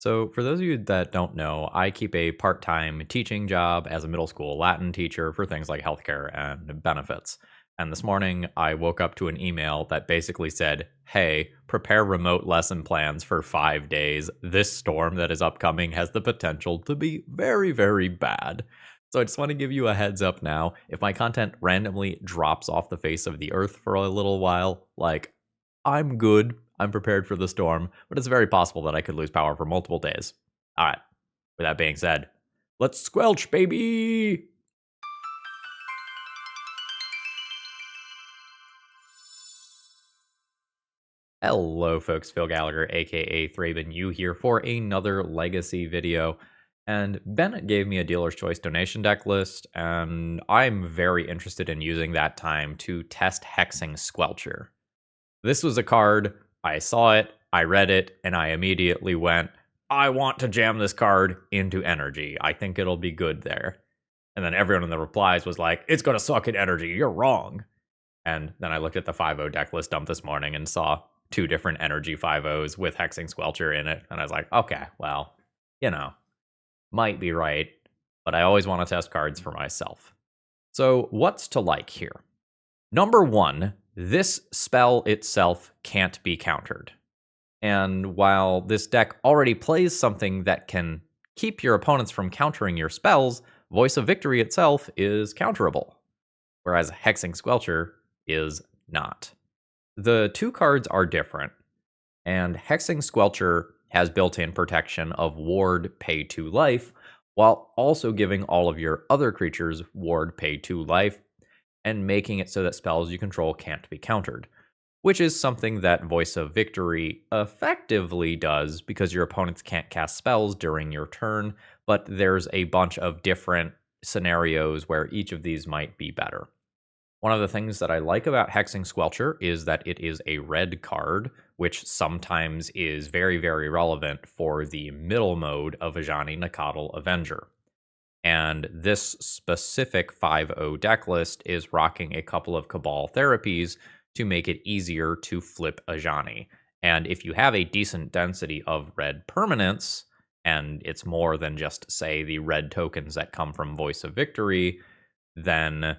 So, for those of you that don't know, I keep a part time teaching job as a middle school Latin teacher for things like healthcare and benefits. And this morning, I woke up to an email that basically said, "Hey, prepare remote lesson plans for 5 days. This storm that is upcoming has the potential to be very, very bad." So, I just want to give you a heads up now. If my content randomly drops off the face of the earth for a little while, I'm good. I'm prepared for the storm, but it's very possible that I could lose power for multiple days. All right. With that being said, let's squelch, baby! Hello, folks. Phil Gallagher, aka ThrabenU, here for another Legacy video. And Bennett gave me a dealer's choice donation deck list, and I'm very interested in using that time to test Hexing Squelcher. This was a card, I saw it, I read it, and I immediately went, I want to jam this card into energy. I think it'll be good there. And then everyone in the replies was like, it's going to suck at energy, you're wrong. And then I looked at the 5-0 deck list dump this morning and saw two different energy 5-0s with Hexing Squelcher in it. And I was like, okay, well, might be right, but I always want to test cards for myself. So what's to like here? Number one, this spell itself can't be countered. And while this deck already plays something that can keep your opponents from countering your spells, Voice of Victory itself is counterable, whereas Hexing Squelcher is not. The two cards are different, and Hexing Squelcher has built-in protection of Ward Pay 2 life, while also giving all of your other creatures Ward Pay 2 life, and making it so that spells you control can't be countered, which is something that Voice of Victory effectively does because your opponents can't cast spells during your turn, but there's a bunch of different scenarios where each of these might be better. One of the things that I like about Hexing Squelcher is that it is a red card, which sometimes is very, very relevant for the middle mode of Ajani Nakatl Avenger. And this specific 5-0 deck list is rocking a couple of Cabal therapies to make it easier to flip Ajani. And if you have a decent density of red permanents, and it's more than just, say, the red tokens that come from Voice of Victory, then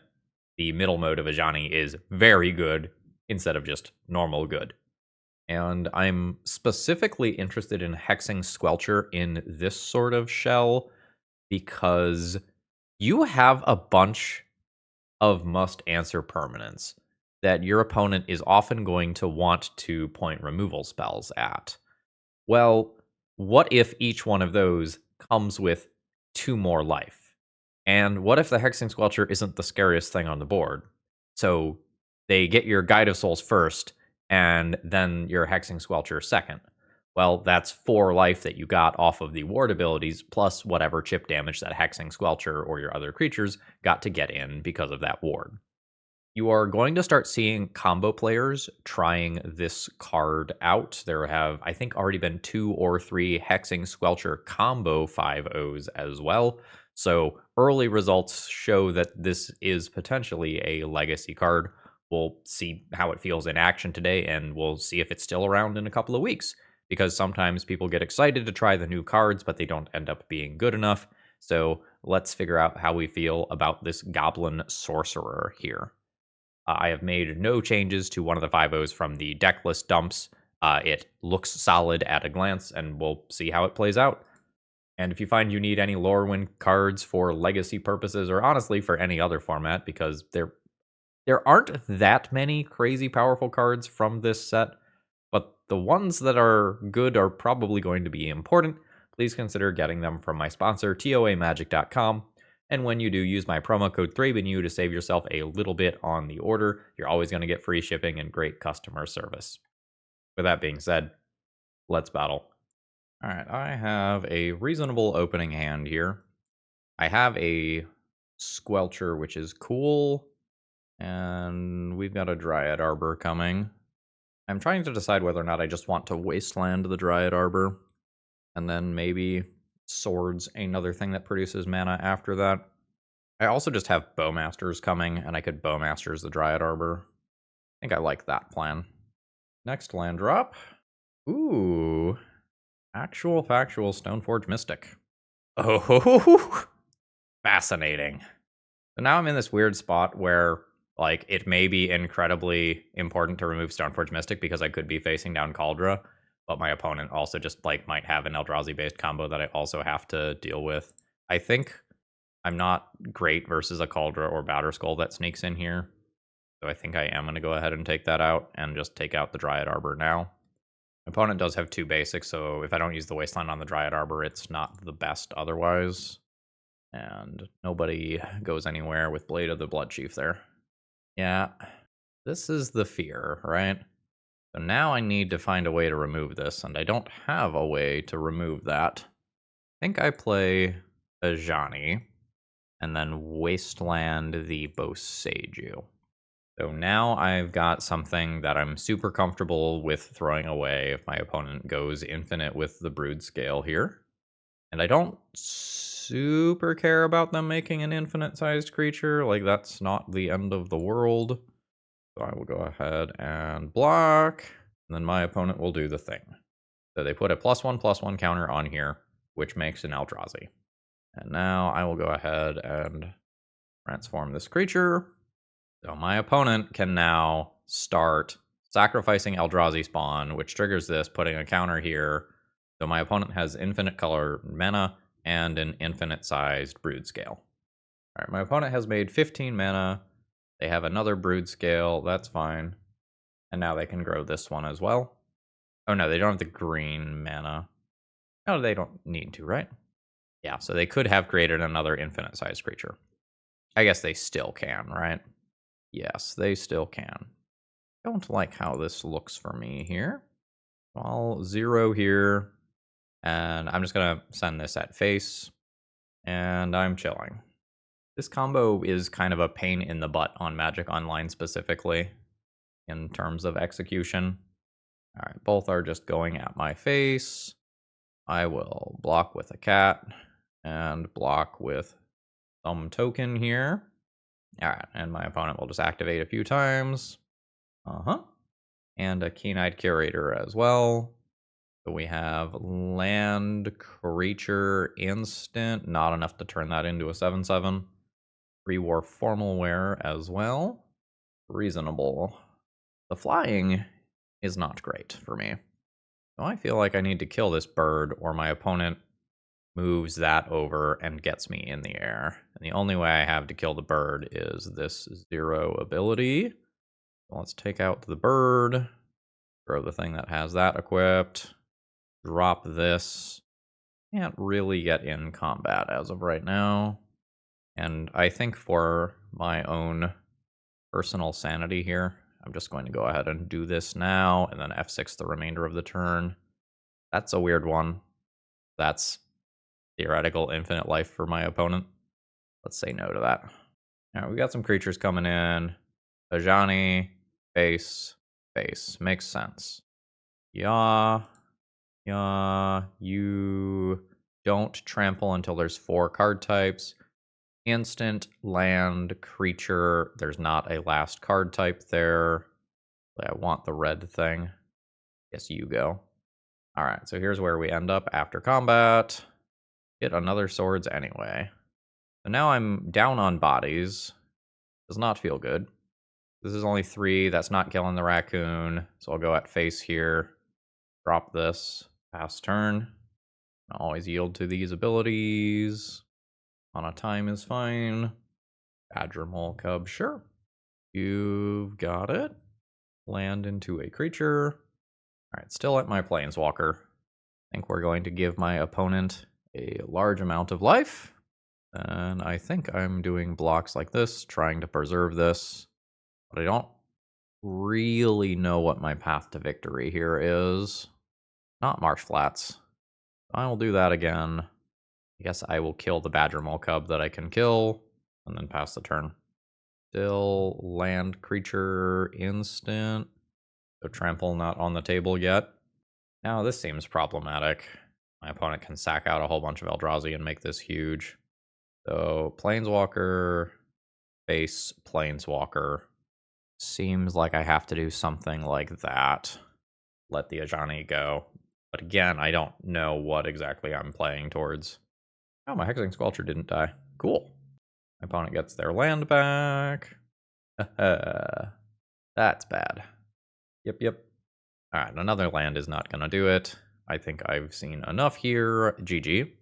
the middle mode of Ajani is very good instead of just normal good. And I'm specifically interested in Hexing Squelcher in this sort of shell because you have a bunch of must-answer permanents that your opponent is often going to want to point removal spells at. Well, what if each one of those comes with 2 more life? And what if the Hexing Squelcher isn't the scariest thing on the board? So they get your Guide of Souls first, and then your Hexing Squelcher second. Well, that's 4 life that you got off of the ward abilities, plus whatever chip damage that Hexing Squelcher or your other creatures got to get in because of that ward. You are going to start seeing combo players trying this card out. There have, I think, already been 2 or 3 Hexing Squelcher combo 5-0s as well. So early results show that this is potentially a legacy card. We'll see how it feels in action today, and we'll see if it's still around in a couple of weeks. Because sometimes people get excited to try the new cards, but they don't end up being good enough. So let's figure out how we feel about this Goblin Sorcerer here. I have made no changes to one of the 5-0s from the deck list dumps. It looks solid at a glance, and we'll see how it plays out. And if you find you need any Lorwyn cards for legacy purposes, or honestly for any other format, because there aren't that many crazy powerful cards from this set, but the ones that are good are probably going to be important, please consider getting them from my sponsor, toamagic.com. And when you do, use my promo code ThrabenU to save yourself a little bit on the order. You're always going to get free shipping and great customer service. With that being said, let's battle. All right, I have a reasonable opening hand here. I have a Squelcher, which is cool, and we've got a Dryad Arbor coming. I'm trying to decide whether or not I just want to wasteland the Dryad Arbor, and then maybe Swords, another thing that produces mana after that. I also just have Bowmasters coming, and I could Bowmasters the Dryad Arbor. I think I like that plan. Next land drop. Ooh. Actual factual Stoneforge Mystic. Oh, fascinating. So now I'm in this weird spot where, like, it may be incredibly important to remove Stoneforge Mystic because I could be facing down Kaldra, but my opponent also just, like, might have an Eldrazi-based combo that I also have to deal with. I think I'm not great versus a Kaldra or Batterskull that sneaks in here, so I think I am going to go ahead and take that out and just take out the Dryad Arbor now. My opponent does have 2 basics, so if I don't use the Wasteland on the Dryad Arbor, it's not the best otherwise. And nobody goes anywhere with Blade of the Bloodchief there. Yeah, this is the fear, right? So now I need to find a way to remove this, and I don't have a way to remove that. I think I play Ajani, and then Wasteland the Boseiju. So now I've got something that I'm super comfortable with throwing away if my opponent goes infinite with the Brood Scale here. And I don't super care about them making an infinite-sized creature. Like, that's not the end of the world. So I will go ahead and block, and then my opponent will do the thing. So they put a +1/+1 counter on here, which makes an Eldrazi. And now I will go ahead and transform this creature. So my opponent can now start sacrificing Eldrazi spawn, which triggers this, putting a counter here. So my opponent has infinite color mana and an infinite-sized Brood Scale. All right, my opponent has made 15 mana. They have another Brood Scale. That's fine. And now they can grow this one as well. Oh, no, they don't have the green mana. No, they don't need to, right? Yeah, so they could have created another infinite-sized creature. I guess they still can, right? Yes, they still can. Don't like how this looks for me here. I'll 0 here. And I'm just going to send this at face. And I'm chilling. This combo is kind of a pain in the butt on Magic Online specifically in terms of execution. All right, both are just going at my face. I will block with a cat and block with some token here. All right, and my opponent will just activate a few times. And a Keen-Eyed Curator as well. So we have land creature instant, not enough to turn that into a 7/7. Rewar Formal Wear as well. Reasonable. The flying is not great for me. So I feel like I need to kill this bird or my opponent moves that over and gets me in the air. And the only way I have to kill the bird is this 0 ability. So let's take out the bird. Throw the thing that has that equipped. Drop this. Can't really get in combat as of right now. And I think for my own personal sanity here, I'm just going to go ahead and do this now, and then F6 the remainder of the turn. That's a weird one. That's theoretical infinite life for my opponent. Let's say no to that. All right, we got some creatures coming in. Ajani, base, base. Makes sense. Yeah, you don't trample until there's 4 card types. Instant, land, creature. There's not a last card type there. I want the red thing. Yes, you go. All right, so here's where we end up after combat. Get another swords anyway. So now I'm down on bodies. Does not feel good. This is only 3. That's not killing the raccoon. So I'll go at face here. Drop this. Pass turn. I'll always yield to these abilities. On a time is fine. Badger Mole Cub, sure. You've got it. Land into a creature. All right, still at my Planeswalker. I think we're going to give my opponent a large amount of life. And I think I'm doing blocks like this, trying to preserve this. But I don't really know what my path to victory here is. Not Marsh Flats. I will do that again. I guess I will kill the Badger Mole Cub that I can kill, and then pass the turn. Still land creature instant. So trample not on the table yet. Now this seems problematic. My opponent can sack out a whole bunch of Eldrazi and make this huge. So Planeswalker, base, Planeswalker. Seems like I have to do something like that. Let the Ajani go. But again, I don't know what exactly I'm playing towards. Oh, my Hexing Squelcher didn't die. Cool. My opponent gets their land back. That's bad. Yep. Alright, another land is not gonna do it. I think I've seen enough here. GG.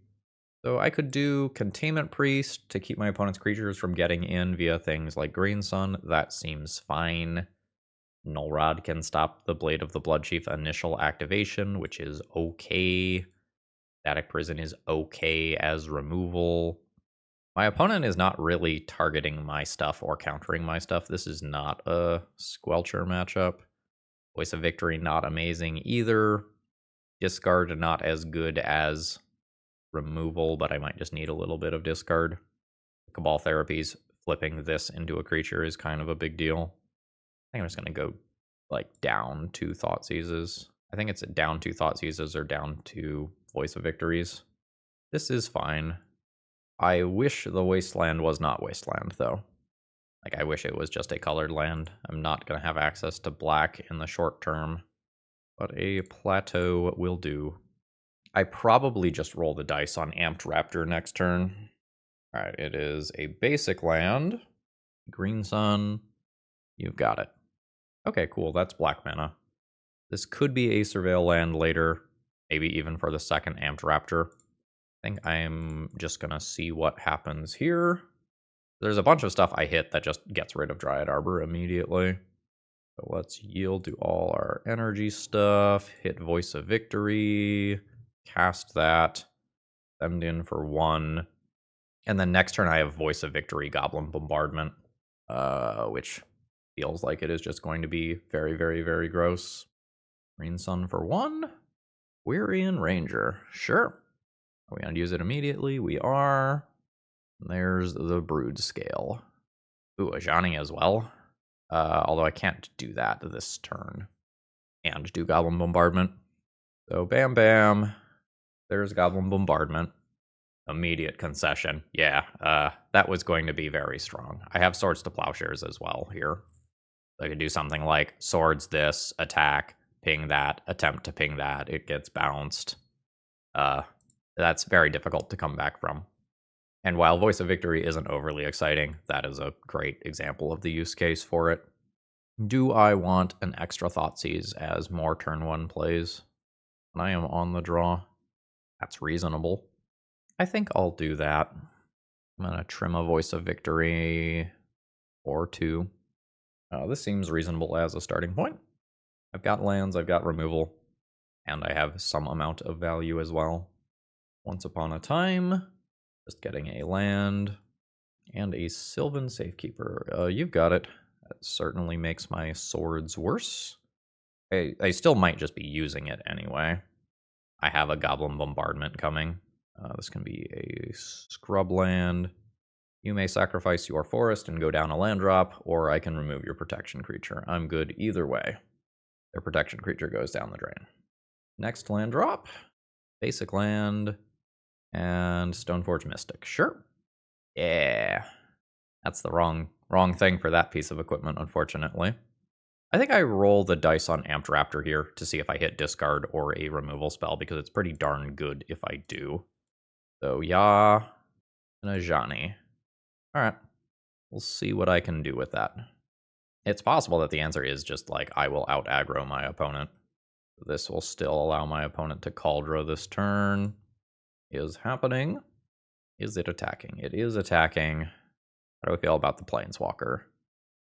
So I could do Containment Priest to keep my opponent's creatures from getting in via things like Green Sun. That seems fine. Null Rod can stop the Blade of the Bloodchief initial activation, which is okay. Static Prison is okay as removal. My opponent is not really targeting my stuff or countering my stuff. This is not a Squelcher matchup. Voice of Victory, not amazing either. Discard, not as good as removal, but I might just need a little bit of discard. Cabal Therapies, flipping this into a creature is kind of a big deal. I think I'm just going to go like down 2 Thought Seizes. I think it's down 2 Thought Seizes or down 2 Voice of Victories. This is fine. I wish the Wasteland was not Wasteland, though. Like, I wish it was just a colored land. I'm not going to have access to black in the short term, but a plateau will do. I probably just roll the dice on Amped Raptor next turn. Alright, it is a basic land. Green Sun. You've got it. Okay, cool. That's black mana. This could be a Surveil land later, maybe even for the second Amped Raptor. I think I'm just going to see what happens here. There's a bunch of stuff I hit that just gets rid of Dryad Arbor immediately. So let's yield to all our energy stuff, hit Voice of Victory, cast that, send in for 1. And then next turn I have Voice of Victory, Goblin Bombardment, which feels like it is just going to be very, very, very gross. Green Sun for 1. Wearian Ranger. Sure. Are we going to use it immediately? We are. There's the Brood Scale. Ooh, a Ajani as well. Although I can't do that this turn. And do Goblin Bombardment. So bam bam. There's Goblin Bombardment. Immediate concession. Yeah, that was going to be very strong. I have Swords to Plowshares as well here. So I could do something like Swords this, attack, ping that, attempt to ping that. It gets bounced. That's very difficult to come back from. And while Voice of Victory isn't overly exciting, that is a great example of the use case for it. Do I want an extra Thoughtseize as more turn 1 plays? When I am on the draw, that's reasonable. I think I'll do that. I'm going to trim a Voice of Victory or 2. This seems reasonable as a starting point. I've got lands, I've got removal, and I have some amount of value as well. Once Upon a Time, just getting a land, and a Sylvan Safekeeper. You've got it. That certainly makes my swords worse. I still might just be using it anyway. I have a Goblin Bombardment coming. This can be a scrub land. You may sacrifice your forest and go down a land drop, or I can remove your protection creature. I'm good either way. Their protection creature goes down the drain. Next land drop. Basic land. And Stoneforge Mystic. Sure. Yeah. That's the wrong thing for that piece of equipment, unfortunately. I think I roll the dice on Amped Raptor here to see if I hit discard or a removal spell, because it's pretty darn good if I do. So, yeah, and a Ajani. Alright, we'll see what I can do with that. It's possible that the answer is just like, I will out-aggro my opponent. This will still allow my opponent to Cauldron this turn. Is happening. Is it attacking? It is attacking. How do I feel about the Planeswalker?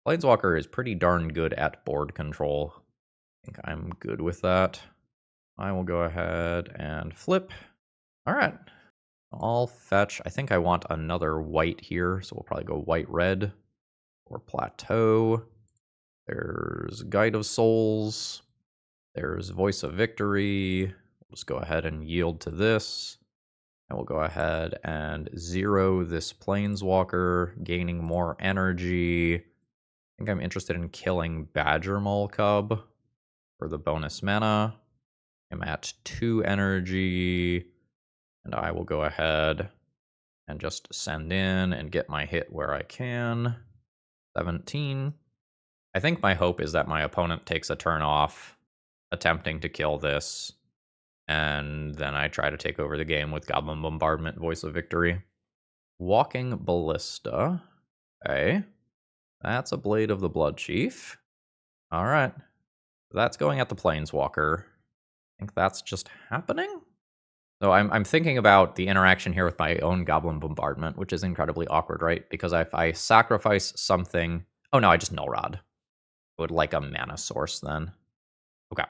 Planeswalker is pretty darn good at board control. I think I'm good with that. I will go ahead and flip. Alright. I'll fetch. I think I want another white here, so we'll probably go white-red or Plateau. There's Guide of Souls. There's Voice of Victory. We'll just go ahead and yield to this. And we'll go ahead and 0 this Planeswalker, gaining more energy. I think I'm interested in killing Badger Mole Cub for the bonus mana. I'm at 2 energy, and I will go ahead and just send in and get my hit where I can. 17. I think my hope is that my opponent takes a turn off, attempting to kill this, And then I try to take over the game with Goblin Bombardment, Voice of Victory. Walking Ballista. Okay. That's a Blade of the Blood Chief. Alright. That's going at the Planeswalker. I think that's just happening? So I'm thinking about the interaction here with my own Goblin Bombardment, which is incredibly awkward, right? Because if I sacrifice something... Oh no, I just Null Rod. I would like a mana source then. Okay.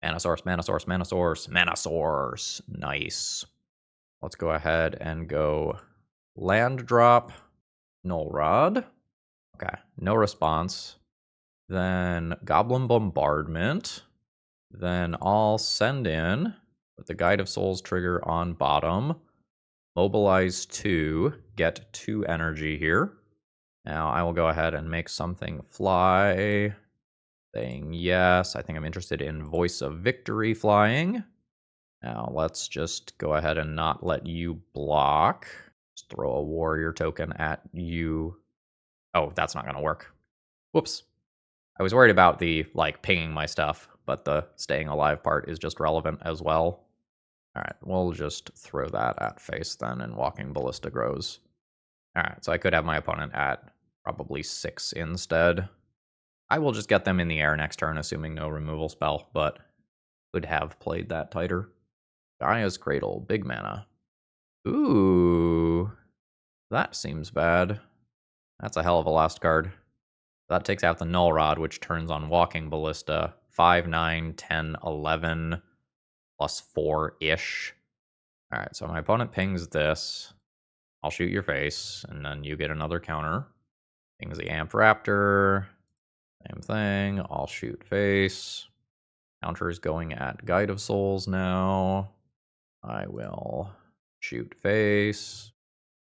Mana source, mana source, mana source, mana source. Nice. Let's go ahead and go land drop, Null Rod. Okay, no response. Then Goblin Bombardment. Then I'll send in with the Guide of Souls trigger on bottom. Mobilize 2, get 2 energy here. Now I will go ahead and make something fly. Saying yes, I think I'm interested in Voice of Victory flying. Now let's just go ahead and not let you block. Just throw a warrior token at you. Oh, that's not going to work. Whoops. I was worried about the, pinging my stuff, but the staying alive part is just relevant as well. Alright, we'll just throw that at face then, and Walking Ballista grows. Alright, so I could have my opponent at probably 6 instead. I will just get them in the air next turn, assuming no removal spell, but could have played that tighter. Gaia's Cradle, big mana. Ooh, that seems bad. That's a hell of a last card. That takes out the Null Rod, which turns on Walking Ballista. 5, 9, 10, 11, plus 4-ish. Alright, so my opponent pings this. I'll shoot your face, and then you get another counter. Pings the Amped Raptor. Same thing. I'll shoot face. Counter is going at Guide of Souls now. I will shoot face.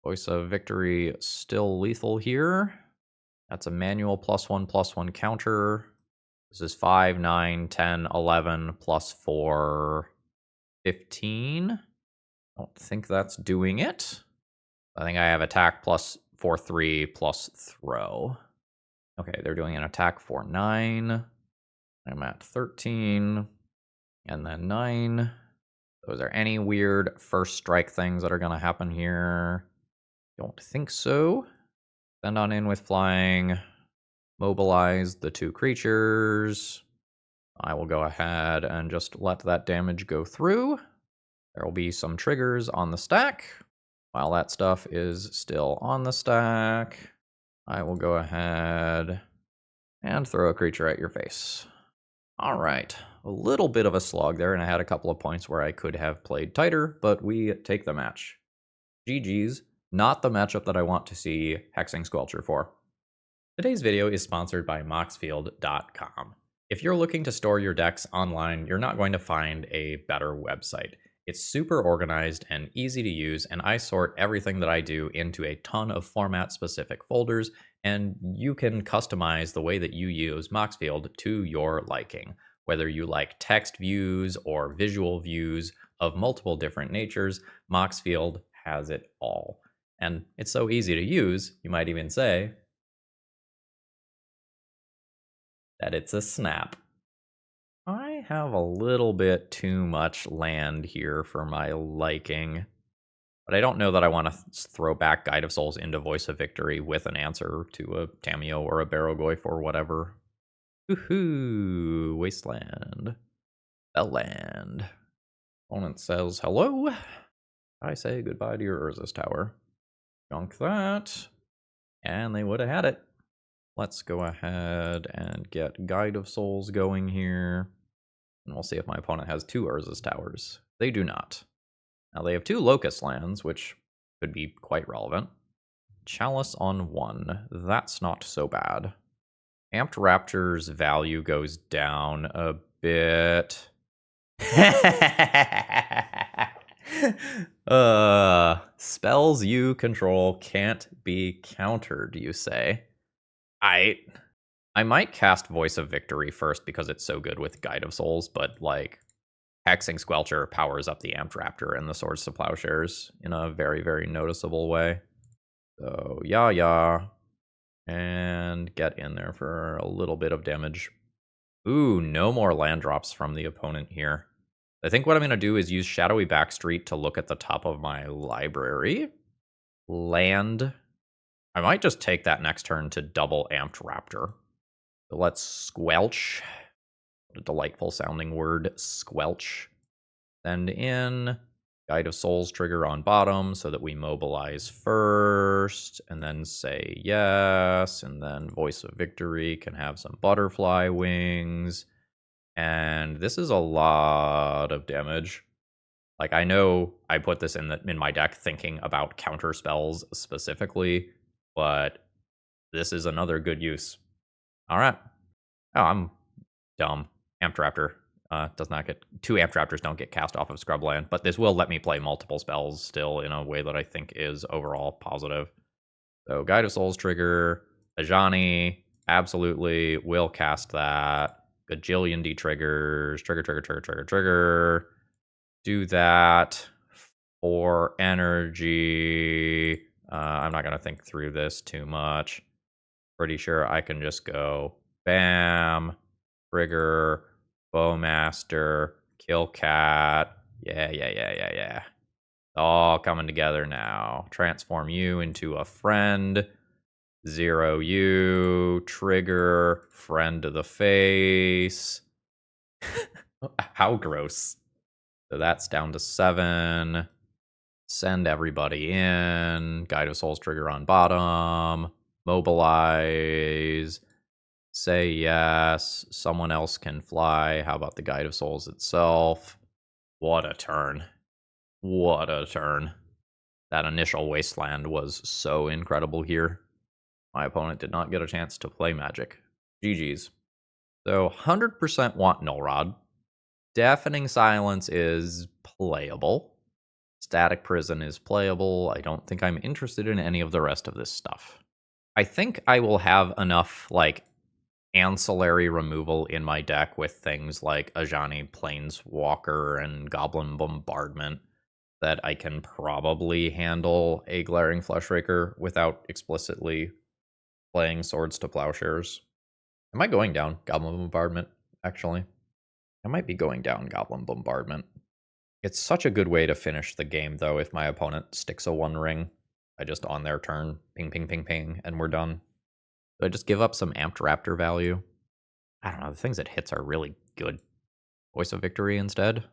Voice of Victory still lethal here. That's a manual +1/+1 counter. This is 5, 9, 10, 11, plus 4, 15. I don't think that's doing it. I think I have attack plus 4/3 plus throw. Okay, they're doing an attack for 9. I'm at 13. And then 9. So is there any weird first strike things that are going to happen here? Don't think so. Send on in with flying. Mobilize the 2 creatures. I will go ahead and just let that damage go through. There will be some triggers on the stack. While that stuff is still on the stack, I will go ahead and throw a creature at your face. All right, a little bit of a slog there, and I had a couple of points where I could have played tighter, but we take the match. GG's, not the matchup that I want to see Hexing Squelcher for. Today's video is sponsored by Moxfield.com. If you're looking to store your decks online, you're not going to find a better website. It's super organized and easy to use, and I sort everything that I do into a ton of format-specific folders, and you can customize the way that you use Moxfield to your liking. Whether you like text views or visual views of multiple different natures, Moxfield has it all. And it's so easy to use, you might even say that it's a snap. I have a little bit too much land here for my liking, but I don't know that I want to throw back Guide of Souls into Voice of Victory with an answer to a Tamiyo or a Barrogoyf or whatever. Woohoo! Wasteland. Bellland. Opponent says hello. I say goodbye to your Urza's Tower. Junk that. And they would have had it. Let's go ahead and get Guide of Souls going here. And we'll see if my opponent has 2 Urza's Towers. They do not. Now they have 2 Locust lands, which could be quite relevant. Chalice on 1. That's not so bad. Amped Raptor's value goes down a bit. Spells you control can't be countered, you say? I might cast Voice of Victory first because it's so good with Guide of Souls, but Hexing Squelcher powers up the Amped Raptor and the Swords to Plowshares in a very, very noticeable way. So, yeah. And get in there for a little bit of damage. Ooh, no more land drops from the opponent here. I think what I'm going to do is use Shadowy Backstreet to look at the top of my library. Land. I might just take that next turn to double Amped Raptor. So let's Squelch. What a delightful sounding word, Squelch. Send in. Guide of Souls trigger on bottom so that we mobilize first, and then say yes, and then Voice of Victory can have some butterfly wings. And this is a lot of damage. Like, I know I put this in my deck thinking about counter spells specifically, but this is another good use. All right. Oh, I'm dumb. Amped Raptor does not get... 2 Amped Raptors don't get cast off of Scrubland, but this will let me play multiple spells still in a way that I think is overall positive. So Guide of Souls trigger, Ajani, absolutely will cast that. Gajillion D triggers, trigger. Do that for energy. I'm not going to think through this too much. Pretty sure I can just go bam, trigger, Bowmaster, kill cat. Yeah. All coming together now. Transform you into a friend. 0 you, trigger, friend to the face. How gross. So that's down to 7. Send everybody in. Guide of Souls trigger on bottom. Mobilize. Say yes. Someone else can fly. How about the Guide of Souls itself? What a turn. What a turn. That initial Wasteland was so incredible here. My opponent did not get a chance to play Magic. GG's. So 100% want Null Rod. Deafening Silence is playable. Static Prison is playable. I don't think I'm interested in any of the rest of this stuff. I think I will have enough, like, ancillary removal in my deck with things like Ajani Planeswalker and Goblin Bombardment that I can probably handle a Glaring Fleshraker without explicitly playing Swords to Plowshares. Am I going down Goblin Bombardment, actually? I might be going down Goblin Bombardment. It's such a good way to finish the game, though, if my opponent sticks a 1 ring. I just, on their turn, ping, ping, ping, ping, and we're done. So I just give up some Amped Raptor value. I don't know, the things it hits are really good. Voice of Victory instead?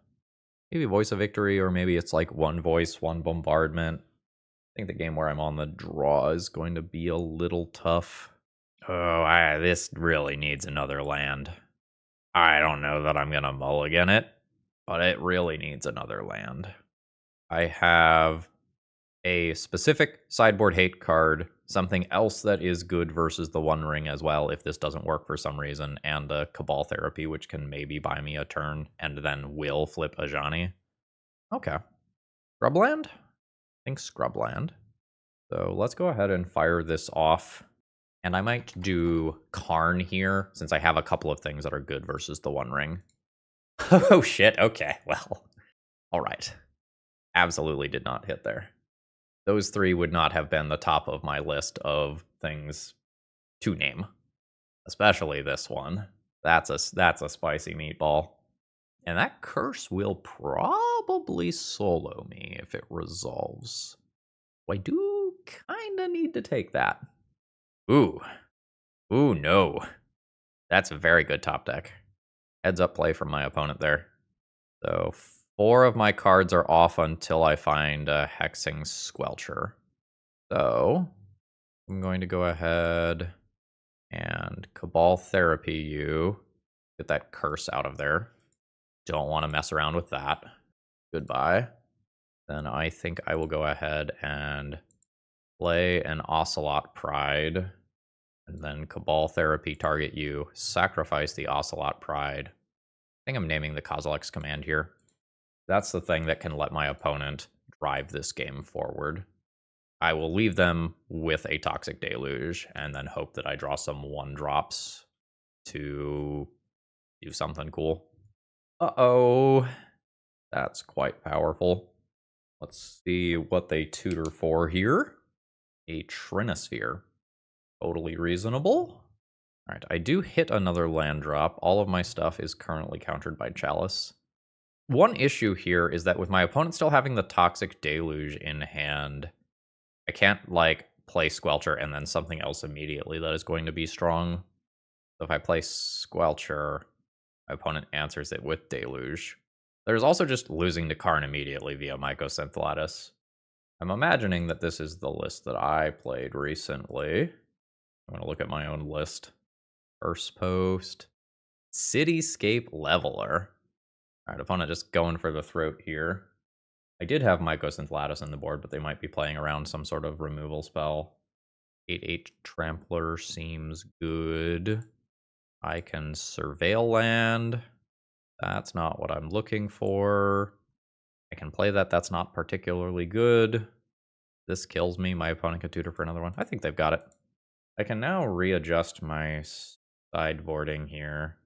Maybe Voice of Victory, or maybe it's like 1 voice, 1 bombardment. I think the game where I'm on the draw is going to be a little tough. Oh, this really needs another land. I don't know that I'm going to mulligan it, but it really needs another land. I have a specific sideboard hate card, something else that is good versus the 1 ring as well if this doesn't work for some reason, and a Cabal Therapy, which can maybe buy me a turn and then will flip Ajani. Okay. Scrubland? I think Scrubland. So let's go ahead and fire this off. And I might do Karn here, since I have a couple of things that are good versus the 1 ring. Oh shit, okay, well. Alright. Absolutely did not hit there. Those 3 would not have been the top of my list of things to name. Especially this one. That's a spicy meatball. And that curse will probably solo me if it resolves. I do kinda need to take that. Ooh. Ooh, no. That's a very good top deck. Heads up play from my opponent there. So 4 of my cards are off until I find a Hexing Squelcher. So I'm going to go ahead and Cabal Therapy you. Get that curse out of there. Don't want to mess around with that. Goodbye. Then I think I will go ahead and play an Ocelot Pride. And then Cabal Therapy target you. Sacrifice the Ocelot Pride. I think I'm naming the Kozilek's command here. That's the thing that can let my opponent drive this game forward. I will leave them with a Toxic Deluge and then hope that I draw some 1-drops to do something cool. Uh-oh. That's quite powerful. Let's see what they tutor for here. A Trinosphere. Totally reasonable. Alright, I do hit another land drop. All of my stuff is currently countered by Chalice. One issue here is that with my opponent still having the Toxic Deluge in hand, I can't, like, play Squelcher and then something else immediately that is going to be strong. So if I play Squelcher, my opponent answers it with Deluge. There's also just losing to Karn immediately via Mycosynth Lattice. I'm imagining that this is the list that I played recently. I'm going to look at my own list. First post. Cityscape Leveler. Alright, opponent just going for the throat here. I did have Mycosynth Lattice on the board, but they might be playing around some sort of removal spell. 8/8 Trampler seems good. I can Surveil land. That's not what I'm looking for. I can play that. That's not particularly good. This kills me. My opponent can tutor for another one. I think they've got it. I can now readjust my sideboarding here.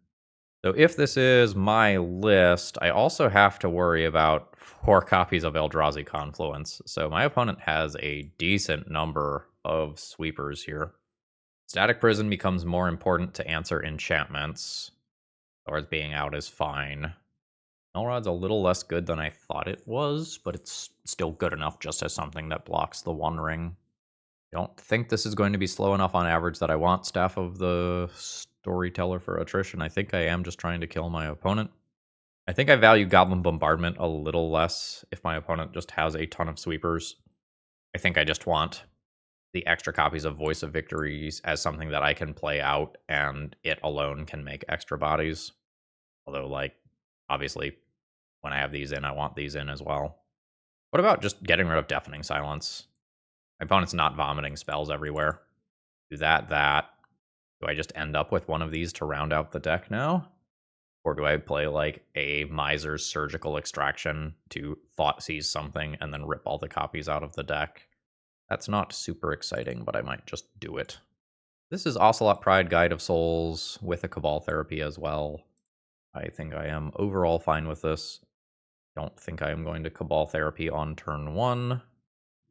So if this is my list, I also have to worry about 4 copies of Eldrazi Confluence. So my opponent has a decent number of sweepers here. Static Prison becomes more important to answer enchantments. Thor's being out is fine. Nullrod's a little less good than I thought it was, but it's still good enough just as something that blocks the One Ring. I don't think this is going to be slow enough on average that I want Staff of the Storyteller for attrition. I think I am just trying to kill my opponent. I think I value Goblin Bombardment a little less if my opponent just has a ton of sweepers. I think I just want the extra copies of Voice of Victories as something that I can play out, and it alone can make extra bodies. Although, like, obviously, when I have these in, I want these in as well. What about just getting rid of Deafening Silence? My opponent's not vomiting spells everywhere. Do that. Do I just end up with one of these to round out the deck now? Or do I play, like, a Miser's Surgical Extraction to Thought Seize something and then rip all the copies out of the deck? That's not super exciting, but I might just do it. This is Ocelot Pride, Guide of Souls, with a Cabal Therapy as well. I think I am overall fine with this. Don't think I am going to Cabal Therapy on turn 1.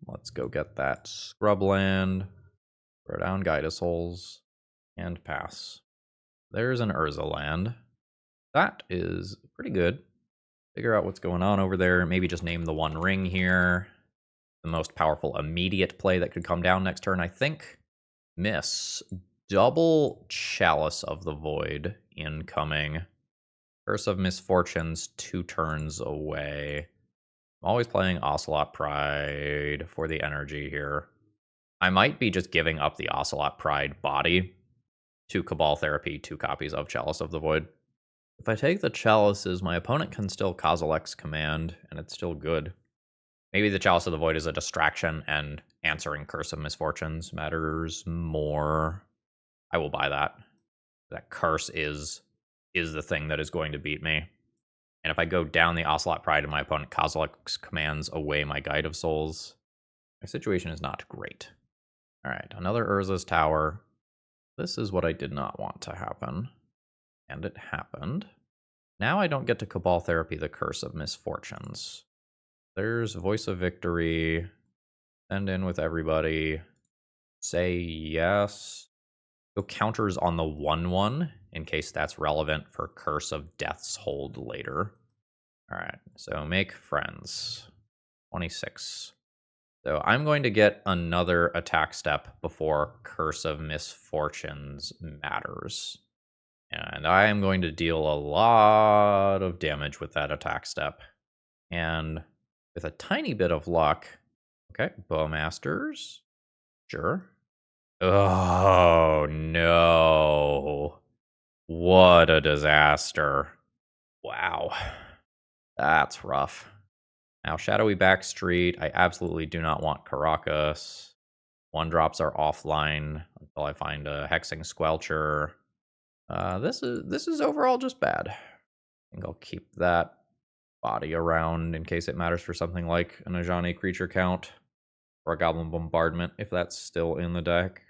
Let's go get that Scrubland, throw down Guide of Souls, and pass. There's an Urza land. That is pretty good. Figure out what's going on over there. Maybe just name the One Ring here. The most powerful immediate play that could come down next turn, I think. Miss. Double Chalice of the Void incoming. Curse of Misfortunes 2 turns away. I'm always playing Ocelot Pride for the energy here. I might be just giving up the Ocelot Pride body to Cabal Therapy 2 copies of Chalice of the Void. If I take the Chalices, my opponent can still Kozilek's Command, and it's still good. Maybe the Chalice of the Void is a distraction, and answering Curse of Misfortunes matters more. I will buy that. That Curse is the thing that is going to beat me. And if I go down the Ocelot Pride and my opponent Kozilek's commands away my Guide of Souls, my situation is not great. Alright, another Urza's Tower. This is what I did not want to happen. And it happened. Now I don't get to Cabal Therapy the Curse of Misfortunes. There's Voice of Victory. Send in with everybody. Say yes. Go counters on the 1/1 in case that's relevant for Curse of Death's Hold later. Alright, so make friends. 26. So I'm going to get another attack step before Curse of Misfortunes matters. And I am going to deal a lot of damage with that attack step. And with a tiny bit of luck, okay, Bowmasters, sure. Oh no. What a disaster. Wow. That's rough. Now, Shadowy Backstreet, I absolutely do not want Caracas. 1-drops are offline until I find a Hexing Squelcher. This is overall just bad. I think I'll keep that body around in case it matters for something like an Ajani creature count or a Goblin Bombardment if that's still in the deck.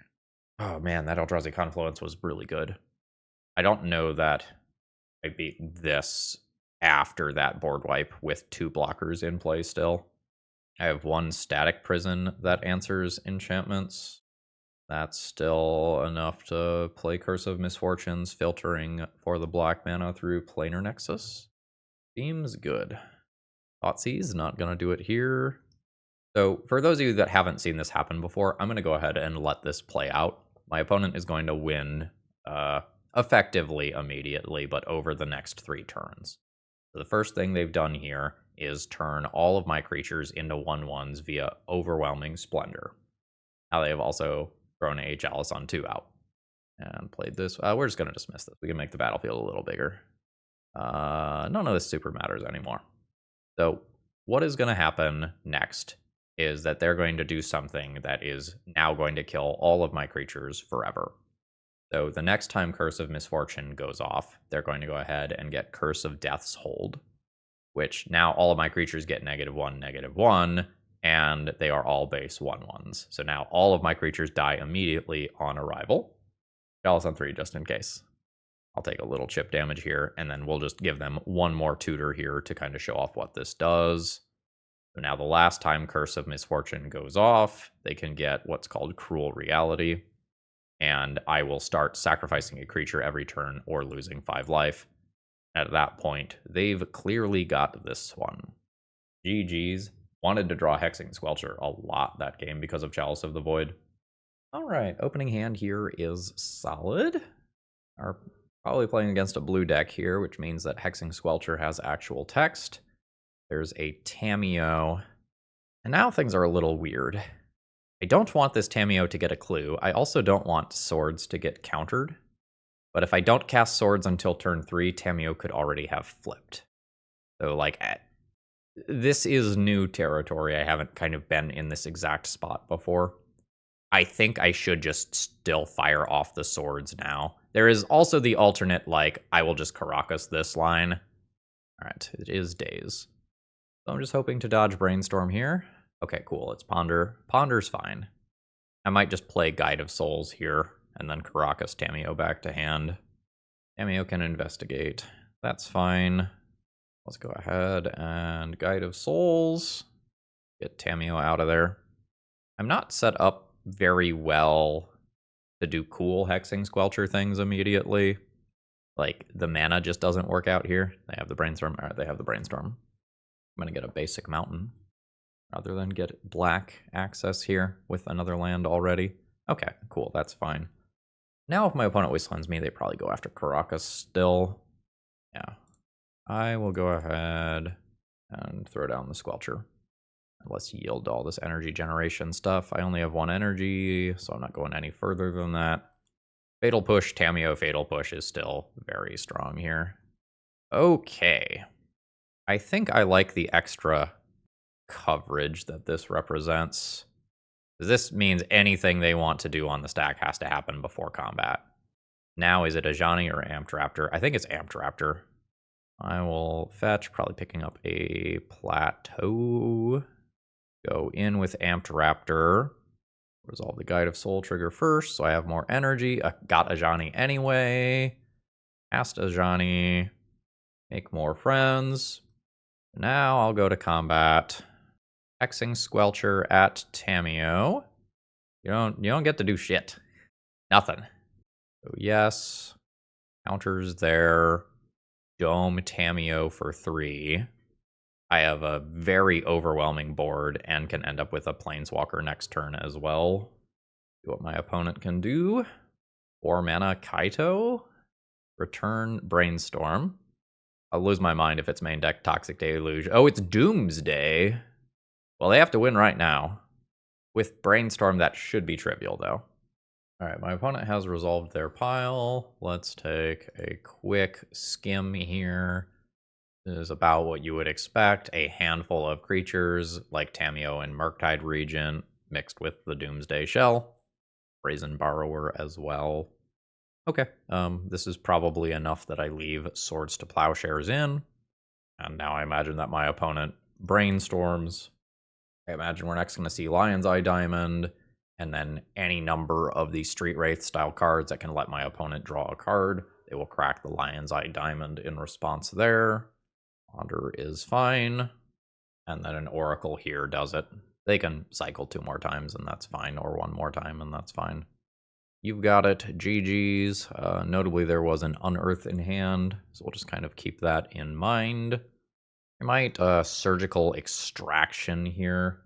Oh man, that Eldrazi Confluence was really good. I don't know that I beat this after that board wipe with 2 blockers in play still. I have 1 Static Prison that answers enchantments. That's still enough to play Curse of Misfortunes, filtering for the black mana through Planar Nexus. Seems good. Thoughtseize, not gonna do it here. So for those of you that haven't seen this happen before, I'm gonna go ahead and let this play out. My opponent is going to win effectively immediately, but over the next 3 turns. So the first thing they've done here is turn all of my creatures into 1/1s via Overwhelming Splendor. Now they have also thrown a Chalice on 2 out. And played this. We're just going to dismiss this. We can make the battlefield a little bigger. None of this super matters anymore. So what is going to happen next is that they're going to do something that is now going to kill all of my creatures forever. So the next time Curse of Misfortune goes off, they're going to go ahead and get Curse of Death's Hold, which now all of my creatures get -1/-1, and they are all base 1/1s. So now all of my creatures die immediately on arrival. Chalice on 3 just in case. I'll take a little chip damage here, and then we'll just give them one more tutor here to kind of show off what this does. So now the last time Curse of Misfortune goes off, they can get what's called Cruel Reality, and I will start sacrificing a creature every turn or losing 5 life. At that point, they've clearly got this one. GG's. Wanted to draw Hexing Squelcher a lot that game because of Chalice of the Void. Alright, opening hand here is solid. Are probably playing against a blue deck here, which means that Hexing Squelcher has actual text. There's a Tamiyo. And now things are a little weird. I don't want this Tamiyo to get a clue. I also don't want swords to get countered. But if I don't cast swords until turn 3, Tamiyo could already have flipped. So, like, this is new territory. I haven't kind of been in this exact spot before. I think I should just still fire off the swords now. There is also the alternate, like, I will just Caracas this line. Alright, it is Daze. So I'm just hoping to dodge Brainstorm here. Okay, cool, it's Ponder. Ponder's fine. I might just play Guide of Souls here, and then Caracas Tamiyo back to hand. Tamiyo can investigate. That's fine. Let's go ahead and Guide of Souls. Get Tamiyo out of there. I'm not set up very well to do cool Hexing Squelcher things immediately. Like, the mana just doesn't work out here. They have the Brainstorm. Alright, they have the Brainstorm. I'm gonna get a basic mountain rather than get black access here with another land already. Okay, cool, that's fine. Now if my opponent wastelands me, they probably go after Caracas still. Yeah. I will go ahead and throw down the Squelcher. Let's yield all this energy generation stuff. I only have 1 energy, so I'm not going any further than that. Fatal Push, Tamiyo Fatal Push is still very strong here. Okay. I think I like the extra coverage that this represents. This means anything they want to do on the stack has to happen before combat. Now, is it Ajani or Amped Raptor? I think it's Amped Raptor. I will fetch, probably picking up a Plateau. Go in with Amped Raptor. Resolve the Guide of Soul trigger first, so I have more energy. Got Ajani anyway. Cast Ajani. Make more friends. Now I'll go to combat. Hexing Squelcher at Tamiyo. You don't get to do shit. Nothing. So yes. Counters there. Dome Tamiyo for 3. I have a very overwhelming board and can end up with a Planeswalker next turn as well. See what my opponent can do. 4 mana Kaito. Return Brainstorm. I'll lose my mind if it's main deck Toxic Deluge. Oh, it's Doomsday. Well, they have to win right now. With Brainstorm, that should be trivial, though. Alright, my opponent has resolved their pile. Let's take a quick skim here. This is about what you would expect. A handful of creatures, like Tamiyo and Murktide Regent, mixed with the Doomsday Shell. Brazen Borrower as well. Okay, this is probably enough that I leave Swords to Plowshares in. And now I imagine that my opponent brainstorms. I imagine we're next going to see Lion's Eye Diamond, and then any number of these Street Wraith style cards that can let my opponent draw a card. They will crack the Lion's Eye Diamond in response there. Ponder is fine. And then an Oracle here does it. They can cycle 2 more times and that's fine, or 1 more time and that's fine. You've got it, GG's. Notably, there was an Unearth in hand, so we'll just kind of keep that in mind. I might surgical extraction here.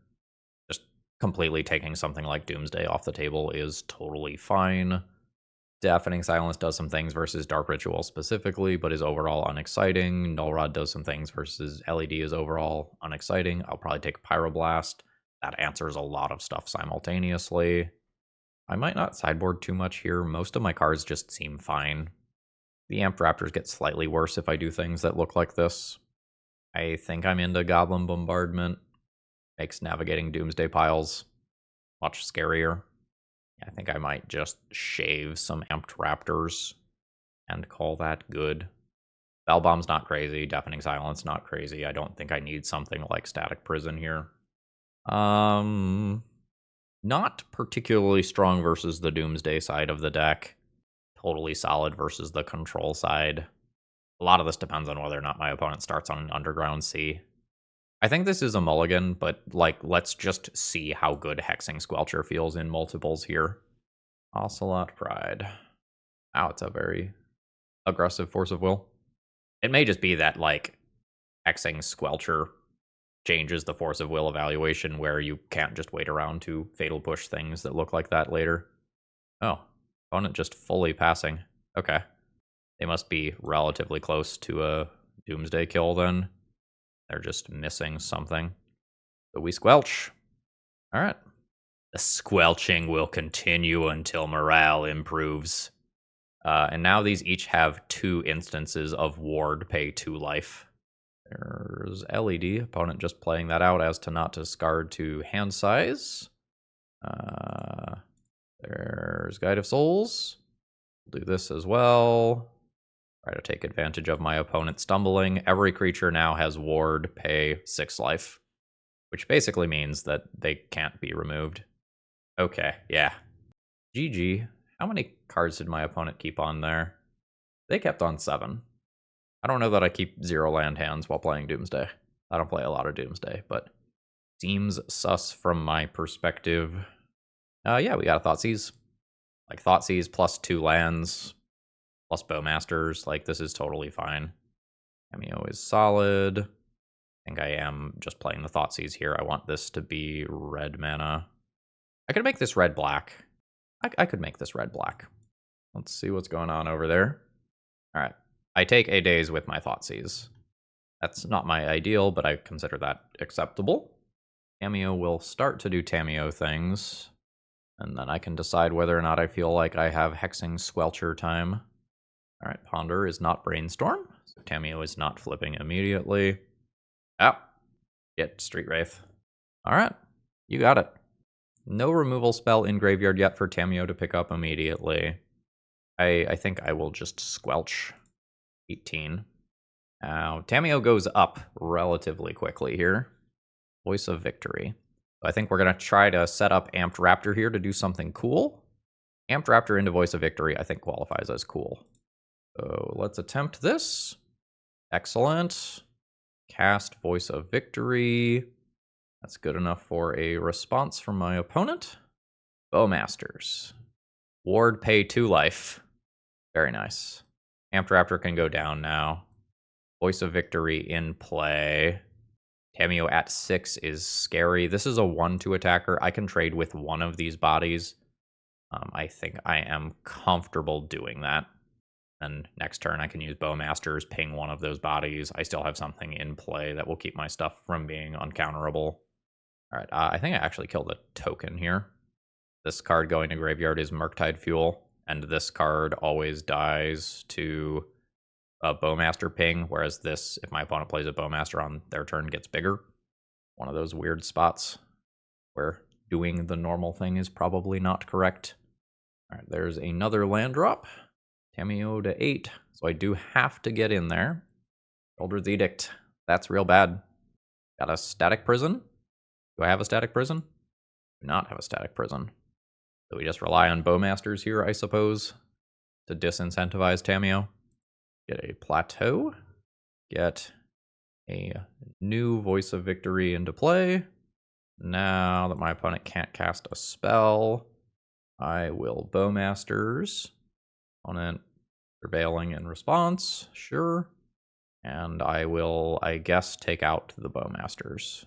Just completely taking something like Doomsday off the table is totally fine. Deafening Silence does some things versus Dark Ritual specifically, but is overall unexciting. Null Rod does some things versus LED is overall unexciting. I'll probably take Pyroblast. That answers a lot of stuff simultaneously. I might not sideboard too much here. Most of my cards just seem fine. The Amped Raptors get slightly worse if I do things that look like this. I think I'm into Goblin Bombardment. Makes navigating Doomsday piles much scarier. I think I might just shave some Amped Raptors and call that good. Bell Bomb's not crazy. Deafening Silence not crazy. I don't think I need something like Static Prison here. Not particularly strong versus the Doomsday side of the deck. Totally solid versus the control side. A lot of this depends on whether or not my opponent starts on an Underground Sea. I think this is a mulligan, but like, let's just see how good Hexing Squelcher feels in multiples here. Ocelot Pride. Wow, it's a very aggressive Force of Will. It may just be that, like, Hexing Squelcher changes the Force of Will evaluation where you can't just wait around to Fatal Push things that look like that later. Oh, opponent just fully passing. Okay. They must be relatively close to a Doomsday kill then. They're just missing something. So we squelch. All right. The squelching will continue until morale improves. And now these each have 2 instances of Ward pay 2 life. There's LED. Opponent just playing that out as to not discard to hand size. There's Guide of Souls. We'll do this as well. Try to take advantage of my opponent stumbling. Every creature now has Ward pay 6 life, which basically means that they can't be removed. Okay, yeah. GG. How many cards did my opponent keep on there? They kept on 7. I don't know that I keep 0 land hands while playing Doomsday. I don't play a lot of Doomsday, but seems sus from my perspective. Yeah, we got a Thoughtseize. Like, Thoughtseize plus 2 lands, plus Bowmasters. Like, this is totally fine. Cameo is solid. I think I am just playing the Thoughtseize here. I want this to be red mana. I could make this red-black. I could make this red-black. Let's see what's going on over there. All right. I take a daze with my Thoughtseize. That's not my ideal, but I consider that acceptable. Tamiyo will start to do Tamiyo things, and then I can decide whether or not I feel like I have Hexing Squelcher time. All right, Ponder is not Brainstorm, so Tamiyo is not flipping immediately. Oh, get Street Wraith. All right, you got it. No removal spell in graveyard yet for Tamiyo to pick up immediately. I think I will just Squelch. 18. Now, Tamiyo goes up relatively quickly here. Voice of Victory. So I think we're going to try to set up Amped Raptor here to do something cool. Amped Raptor into Voice of Victory, I think, qualifies as cool. So let's attempt this. Excellent. Cast Voice of Victory. That's good enough for a response from my opponent. Bowmasters. Ward pay 2 life. Very nice. Amped Raptor can go down now. Voice of Victory in play. Tamiyo at 6 is scary. This is a 1/2 attacker. I can trade with one of these bodies. I think I am comfortable doing that. And next turn I can use Bowmasters, ping one of those bodies. I still have something in play that will keep my stuff from being uncounterable. All right, I think I actually killed a token here. This card going to graveyard is Murktide Fuel, and this card always dies to a Bowmaster ping, whereas this, if my opponent plays a Bowmaster on their turn, gets bigger. One of those weird spots where doing the normal thing is probably not correct. All right, there's another land drop. Tamiyo to 8, so I do have to get in there. Eldred's Edict, that's real bad. Got a Static Prison. Do I have a Static Prison? Do not have a Static Prison. So we just rely on Bowmasters here, I suppose, to disincentivize Tamiyo. Get a Plateau. Get a new Voice of Victory into play. Now that my opponent can't cast a spell, I will Bowmasters. Opponent prevailing in response, sure. And I will, I guess, take out the Bowmasters.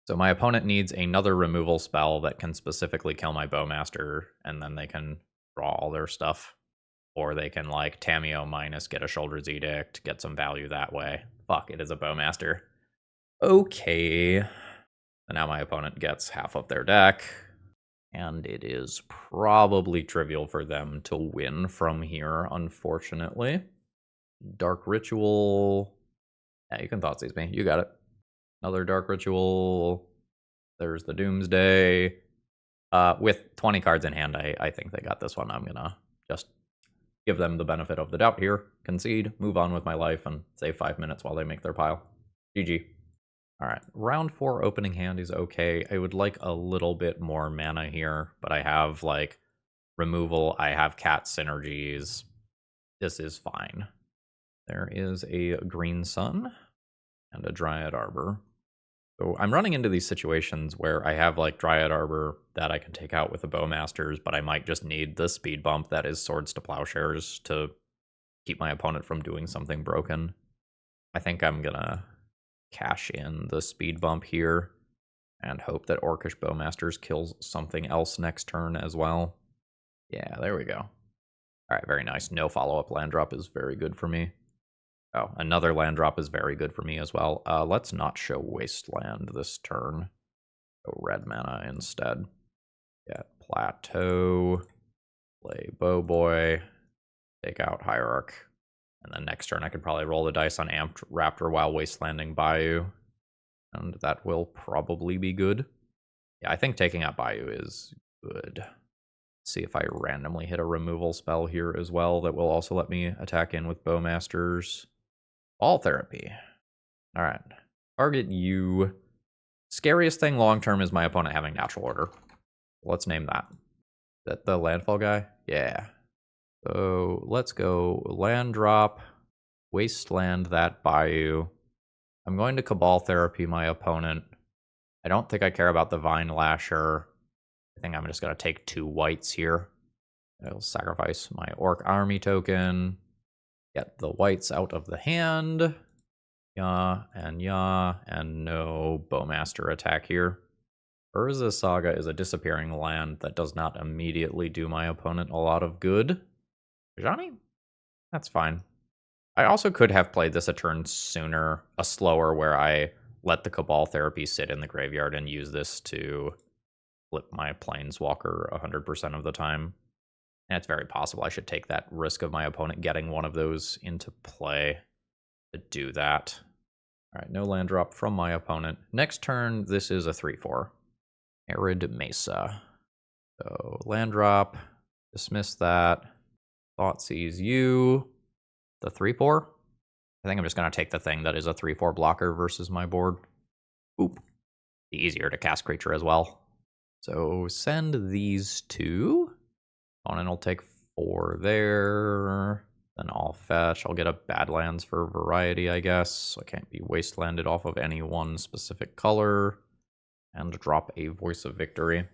So my opponent needs another removal spell that can specifically kill my Bowmaster, and then they can draw all their stuff. Or they can, like, Tamiyo minus, get a Shoulder's Edict, get some value that way. Fuck, it is a Bowmaster. Okay. And now my opponent gets half of their deck. And it is probably trivial for them to win from here, unfortunately. Dark Ritual. Yeah, you can Thoughtseize me. You got it. Another Dark Ritual. There's the Doomsday. With 20 cards in hand, I think they got this one. I'm going to just give them the benefit of the doubt here. Concede, move on with my life, and save 5 minutes while they make their pile. GG. Alright, round 4 opening hand is okay. I would like a little bit more mana here, but I have, like, removal. I have cat synergies. This is fine. There is a Green Sun and a Dryad Arbor. So I'm running into these situations where I have, like, Dryad Arbor that I can take out with the Bowmasters, but I might just need the speed bump that is Swords to Plowshares to keep my opponent from doing something broken. I think I'm gonna cash in the speed bump here and hope that Orcish Bowmasters kills something else next turn as well. Yeah, there we go. Alright, very nice. No follow-up land drop is very good for me. Oh, another land drop is very good for me as well. Let's not show Wasteland this turn. Go red mana instead. Get Plateau, play Bowboy, take out Hierarch. And then next turn I could probably roll the dice on Amped Raptor while Wastelanding Bayou. And that will probably be good. Yeah, I think taking out Bayou is good. Let's see if I randomly hit a removal spell here as well that will also let me attack in with Bowmasters. Ball Therapy. Alright. Target you. Scariest thing long term is my opponent having Natural Order. Let's name that. Is that the landfall guy? Yeah. So let's go land drop, Wasteland that Bayou. I'm going to Cabal Therapy my opponent. I don't think I care about the Vine Lasher. I think I'm just going to take 2 whites here. I'll sacrifice my Orc Army token. Get the whites out of the hand. Yeah, and no Bowmaster attack here. Urza Saga is a disappearing land that does not immediately do my opponent a lot of good. Johnny? That's fine. I also could have played this a turn sooner, a slower, where I let the Cabal Therapy sit in the graveyard and use this to flip my Planeswalker 100% of the time. And it's very possible I should take that risk of my opponent getting one of those into play to do that. Alright, no land drop from my opponent. Next turn, this is a 3-4. Arid Mesa. So, land drop, dismiss that. Thoughtseize you. The 3-4? I think I'm just going to take the thing that is a 3-4 blocker versus my board. Oop. Be easier to cast creature as well. So, send these 2. Opponent will take 4 there. Then I'll fetch. I'll get a Badlands for variety, I guess. So I can't be wastelanded off of any one specific color. And drop a Voice of Victory.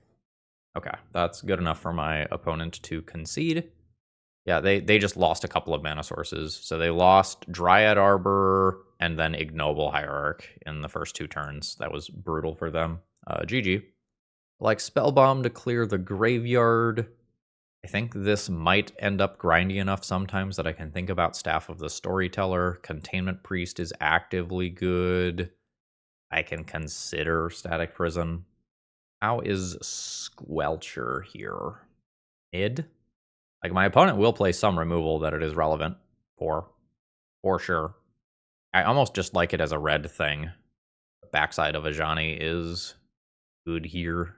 Okay, that's good enough for my opponent to concede. Yeah, they just lost a couple of mana sources. So they lost Dryad Arbor and then Ignoble Hierarch in the first 2 turns. That was brutal for them. GG. Like Spellbomb to clear the graveyard. I think this might end up grindy enough sometimes that I can think about Staff of the Storyteller. Containment Priest is actively good. I can consider Static Prison. How is Squelcher here? Mid? Like, my opponent will play some removal that it is relevant for sure. I almost just like it as a red thing. The backside of Ajani is good here.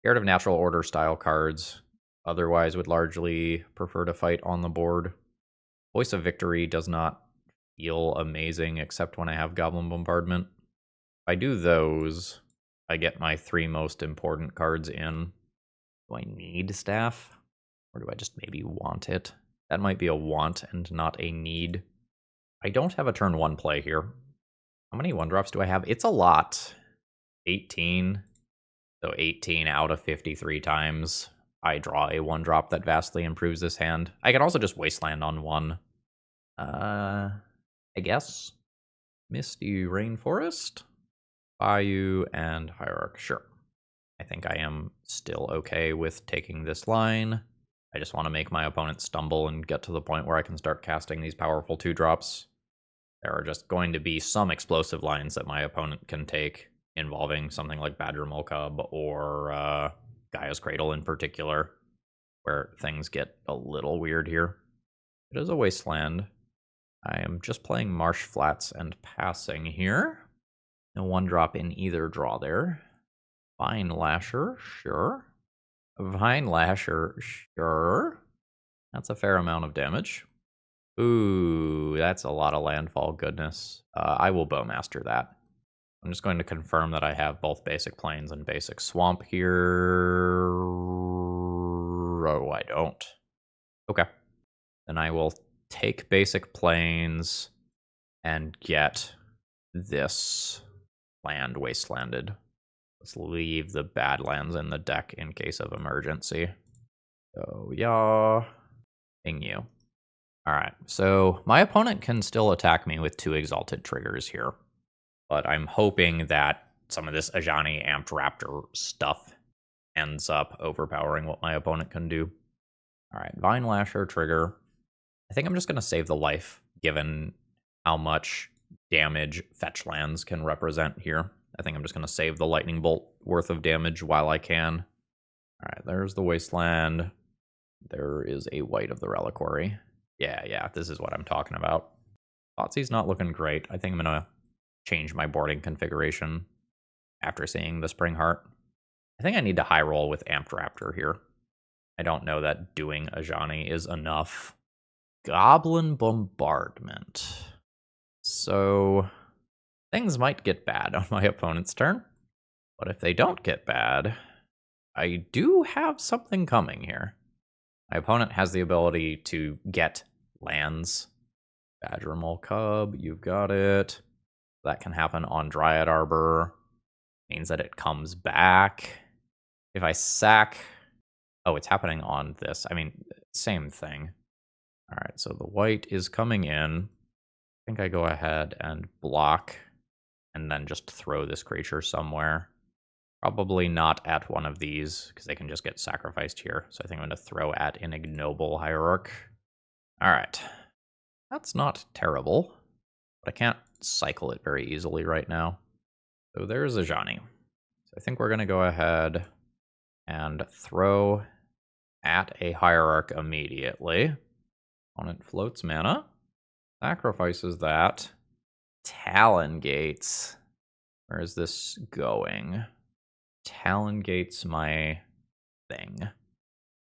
Scared of Natural Order style cards. Otherwise would largely prefer to fight on the board. Voice of Victory does not feel amazing except when I have Goblin Bombardment. If I do those, I get my 3 most important cards in. Do I need Staff? Or do I just maybe want it? That might be a want and not a need. I don't have a turn 1 play here. How many 1-drops do I have? It's a lot. 18. So 18 out of 53 times. I draw a 1-drop that vastly improves this hand. I can also just Wasteland on 1. I guess. Misty Rainforest, Bayou, and Hierarch. Sure. I think I am still okay with taking this line. I just want to make my opponent stumble and get to the point where I can start casting these powerful 2-drops. There are just going to be some explosive lines that my opponent can take, involving something like Badger Cub or Gaia's Cradle in particular, where things get a little weird here. It is a wasteland. I am just playing Marsh Flats and passing here. No 1-drop in either draw there. Vine Lasher, sure. Vine Lasher, sure. That's a fair amount of damage. Ooh, that's a lot of landfall goodness. I will Bowmaster that. I'm just going to confirm that I have both basic plains and basic swamp here. Oh, I don't. Okay. Then I will take basic plains and get this land wastelanded. Let's leave the Badlands in the deck in case of emergency. So, yeah. Ping you. Alright, so my opponent can still attack me with 2 Exalted triggers here. But I'm hoping that some of this Ajani Amped Raptor stuff ends up overpowering what my opponent can do. Alright, Vine Lasher trigger. I think I'm just going to save the life, given how much damage fetch lands can represent here. I think I'm just going to save the Lightning Bolt worth of damage while I can. Alright, there's the Wasteland. There is a White of the Reliquary. Yeah, this is what I'm talking about. Thoughtsei's not looking great. I think I'm going to change my boarding configuration after seeing the Spring Heart. I think I need to high roll with Amped Raptor here. I don't know that doing Ajani is enough. Goblin Bombardment. So things might get bad on my opponent's turn. But if they don't get bad, I do have something coming here. My opponent has the ability to get lands. Badger Cub, you've got it. That can happen on Dryad Arbor. Means that it comes back. If I sack... Oh, it's happening on this. I mean, same thing. Alright, so the white is coming in. I think I go ahead and block and then just throw this creature somewhere. Probably not at one of these, because they can just get sacrificed here. So I think I'm going to throw at an Ignoble Hierarch. Alright. That's not terrible, but I can't cycle it very easily right now. So there's Ajani. So I think we're going to go ahead and throw at a Hierarch immediately. Opponent floats mana, sacrifices that. Talon Gates. Where is this going? Talon Gates my thing.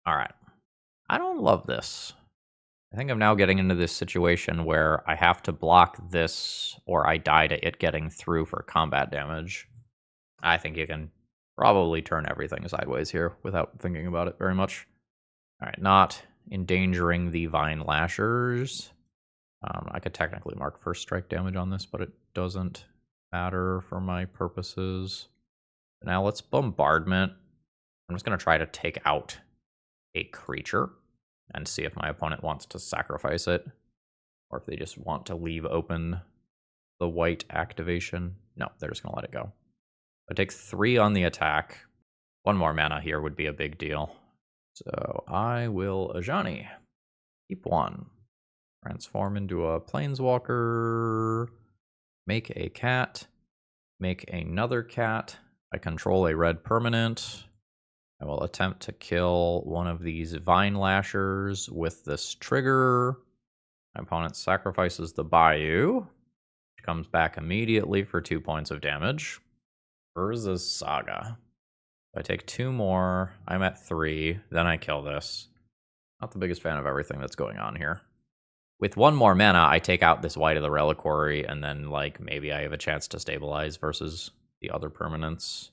Alright. I don't love this. I think I'm now getting into this situation where I have to block this or I die to it getting through for combat damage. I think you can probably turn everything sideways here without thinking about it very much. Alright, not endangering the Vine Lashers. I could technically mark first strike damage on this, but it doesn't matter for my purposes. Now let's Bombardment. I'm just going to try to take out a creature and see if my opponent wants to sacrifice it, or if they just want to leave open the white activation. No, they're just going to let it go. I take 3 on the attack. 1 more mana here would be a big deal. So I will Ajani. Keep 1. Transform into a Planeswalker. Make a cat. Make another cat. I control a red permanent. I will attempt to kill one of these Vine Lashers with this trigger. My opponent sacrifices the Bayou, which comes back immediately for 2 points of damage. Urza's Saga. If I take 2 more, I'm at 3, then I kill this. Not the biggest fan of everything that's going on here. With 1 more mana, I take out this White of the Reliquary, and then, like, maybe I have a chance to stabilize versus the other permanents.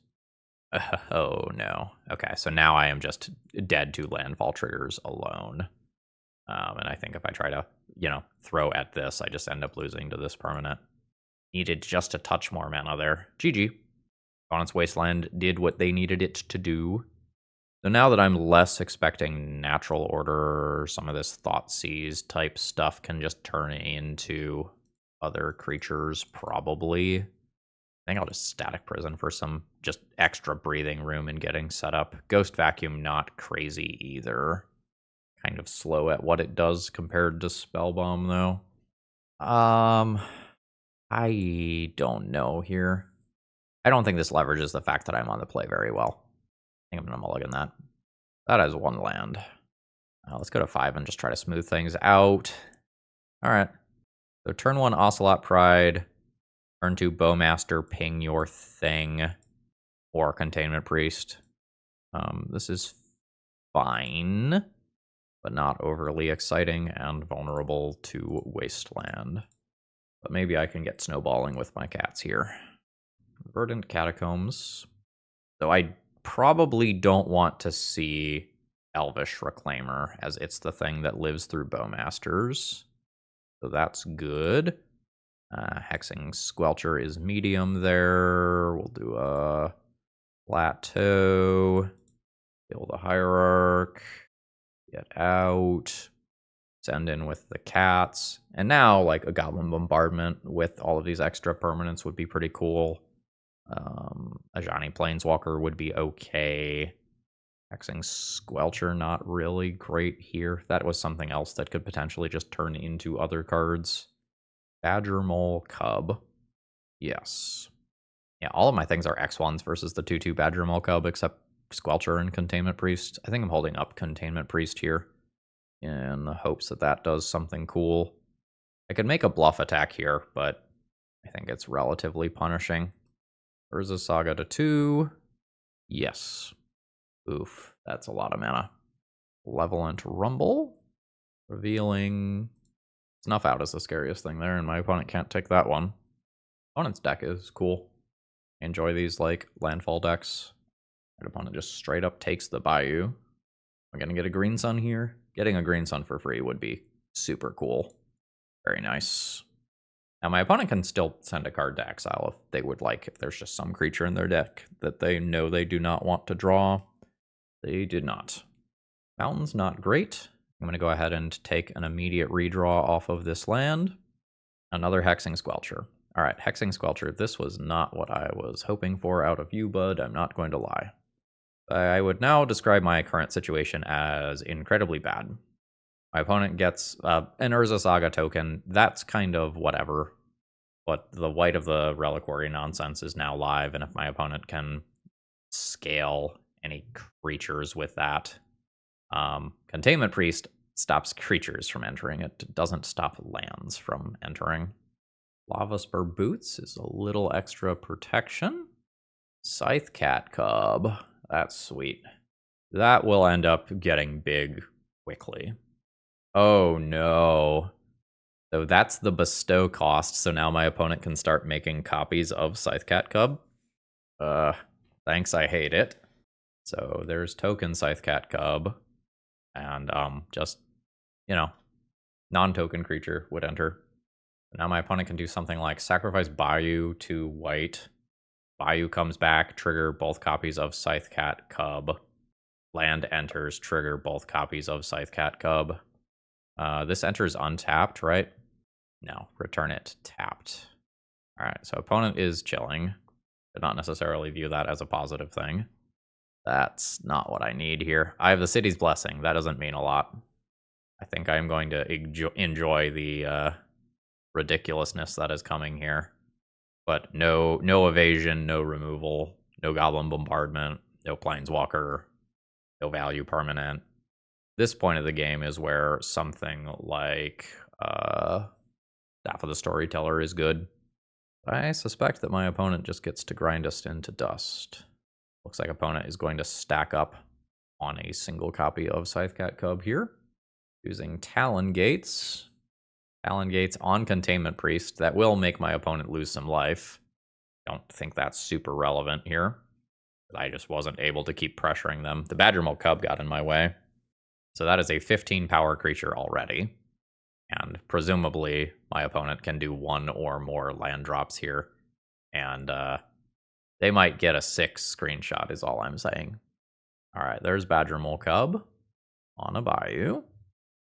Oh, no. Okay, so now I am just dead to landfall triggers alone. And I think if I try to, throw at this, I just end up losing to this permanent. Needed just a touch more mana there. GG. Opponent's Wasteland did what they needed it to do. So now that I'm less expecting Natural Order, some of this Thoughtseize type stuff can just turn into other creatures, probably. I think I'll just Static Prison for some just extra breathing room and getting set up. Ghost Vacuum, not crazy either. Kind of slow at what it does compared to Spellbomb, though. I don't know here. I don't think this leverages the fact that I'm on the play very well. I think I'm going to mulligan that. That has 1 land. Let's go to 5 and just try to smooth things out. All right. So turn 1, Ocelot Pride. Turn 2, Bowmaster, ping your thing. Or Containment Priest. This is fine, but not overly exciting and vulnerable to Wasteland. But maybe I can get snowballing with my cats here. Verdant Catacombs. So I probably don't want to see Elvish Reclaimer, as it's the thing that lives through Bowmasters. So that's good. Hexing Squelcher is medium there. We'll do a Plateau. Kill the Hierarch. Get out. Send in with the cats. And now, like, a Goblin Bombardment with all of these extra permanents would be pretty cool. A Johnny Planeswalker would be okay. Hexing Squelcher, not really great here. That was something else that could potentially just turn into other cards. Badger Mole Cub. Yes. Yeah, all of my things are X1s versus the 2/2 Badger Mole Cub, except Squelcher and Containment Priest. I think I'm holding up Containment Priest here in the hopes that that does something cool. I could make a bluff attack here, but I think it's relatively punishing. Urza Saga to 2. Yes. Oof, that's a lot of mana. Malevolent Rumble. Revealing. Snuff Out is the scariest thing there, and my opponent can't take that one. Opponent's deck is cool. Enjoy these, like, landfall decks. My opponent just straight up takes the Bayou. I'm gonna get a Green Sun here. Getting a Green Sun for free would be super cool. Very nice. Now, my opponent can still send a card to exile if they would like, if there's just some creature in their deck that they know they do not want to draw. They did not. Fountain's not great. I'm going to go ahead and take an immediate redraw off of this land. Another Hexing Squelcher. All right, Hexing Squelcher, this was not what I was hoping for out of you, bud. I'm not going to lie. I would now describe my current situation as incredibly bad. My opponent gets an Urza Saga token. That's kind of whatever. But the White of the Reliquary nonsense is now live, and if my opponent can scale any creatures with that, Containment Priest stops creatures from entering. It doesn't stop lands from entering. Lava Spur Boots is a little extra protection. Scythe Cat Cub. That's sweet. That will end up getting big quickly. Oh no. So that's the bestow cost, so now my opponent can start making copies of Scythe Cat Cub. Thanks, I hate it. So there's token Scythe Cat Cub. And just, you know, non-token creature would enter. Now my opponent can do something like sacrifice Bayou to white. Bayou comes back, trigger both copies of Scythe Cat Cub. Land enters, trigger both copies of Scythe Cat Cub. This enters untapped, right? No, return it tapped. All right, so opponent is chilling. Did not necessarily view that as a positive thing. That's not what I need here. I have the City's Blessing. That doesn't mean a lot. I think I'm going to enjoy the ridiculousness that is coming here. But no evasion, no removal, no Goblin Bombardment, no Planeswalker, no value permanent. This point of the game is where something like Staff of the Storyteller is good. But I suspect that my opponent just gets to grind us into dust. Looks like opponent is going to stack up on a single copy of Scythe Cat Cub here. Using Talon Gates. Talon Gates on Containment Priest. That will make my opponent lose some life. Don't think that's super relevant here. I just wasn't able to keep pressuring them. The Badger Mole Cub got in my way. So that is a 15 power creature already. And presumably my opponent can do one or more land drops here. And they might get a 6 screenshot is all I'm saying. All right, there's Badger Mole Cub on a Bayou.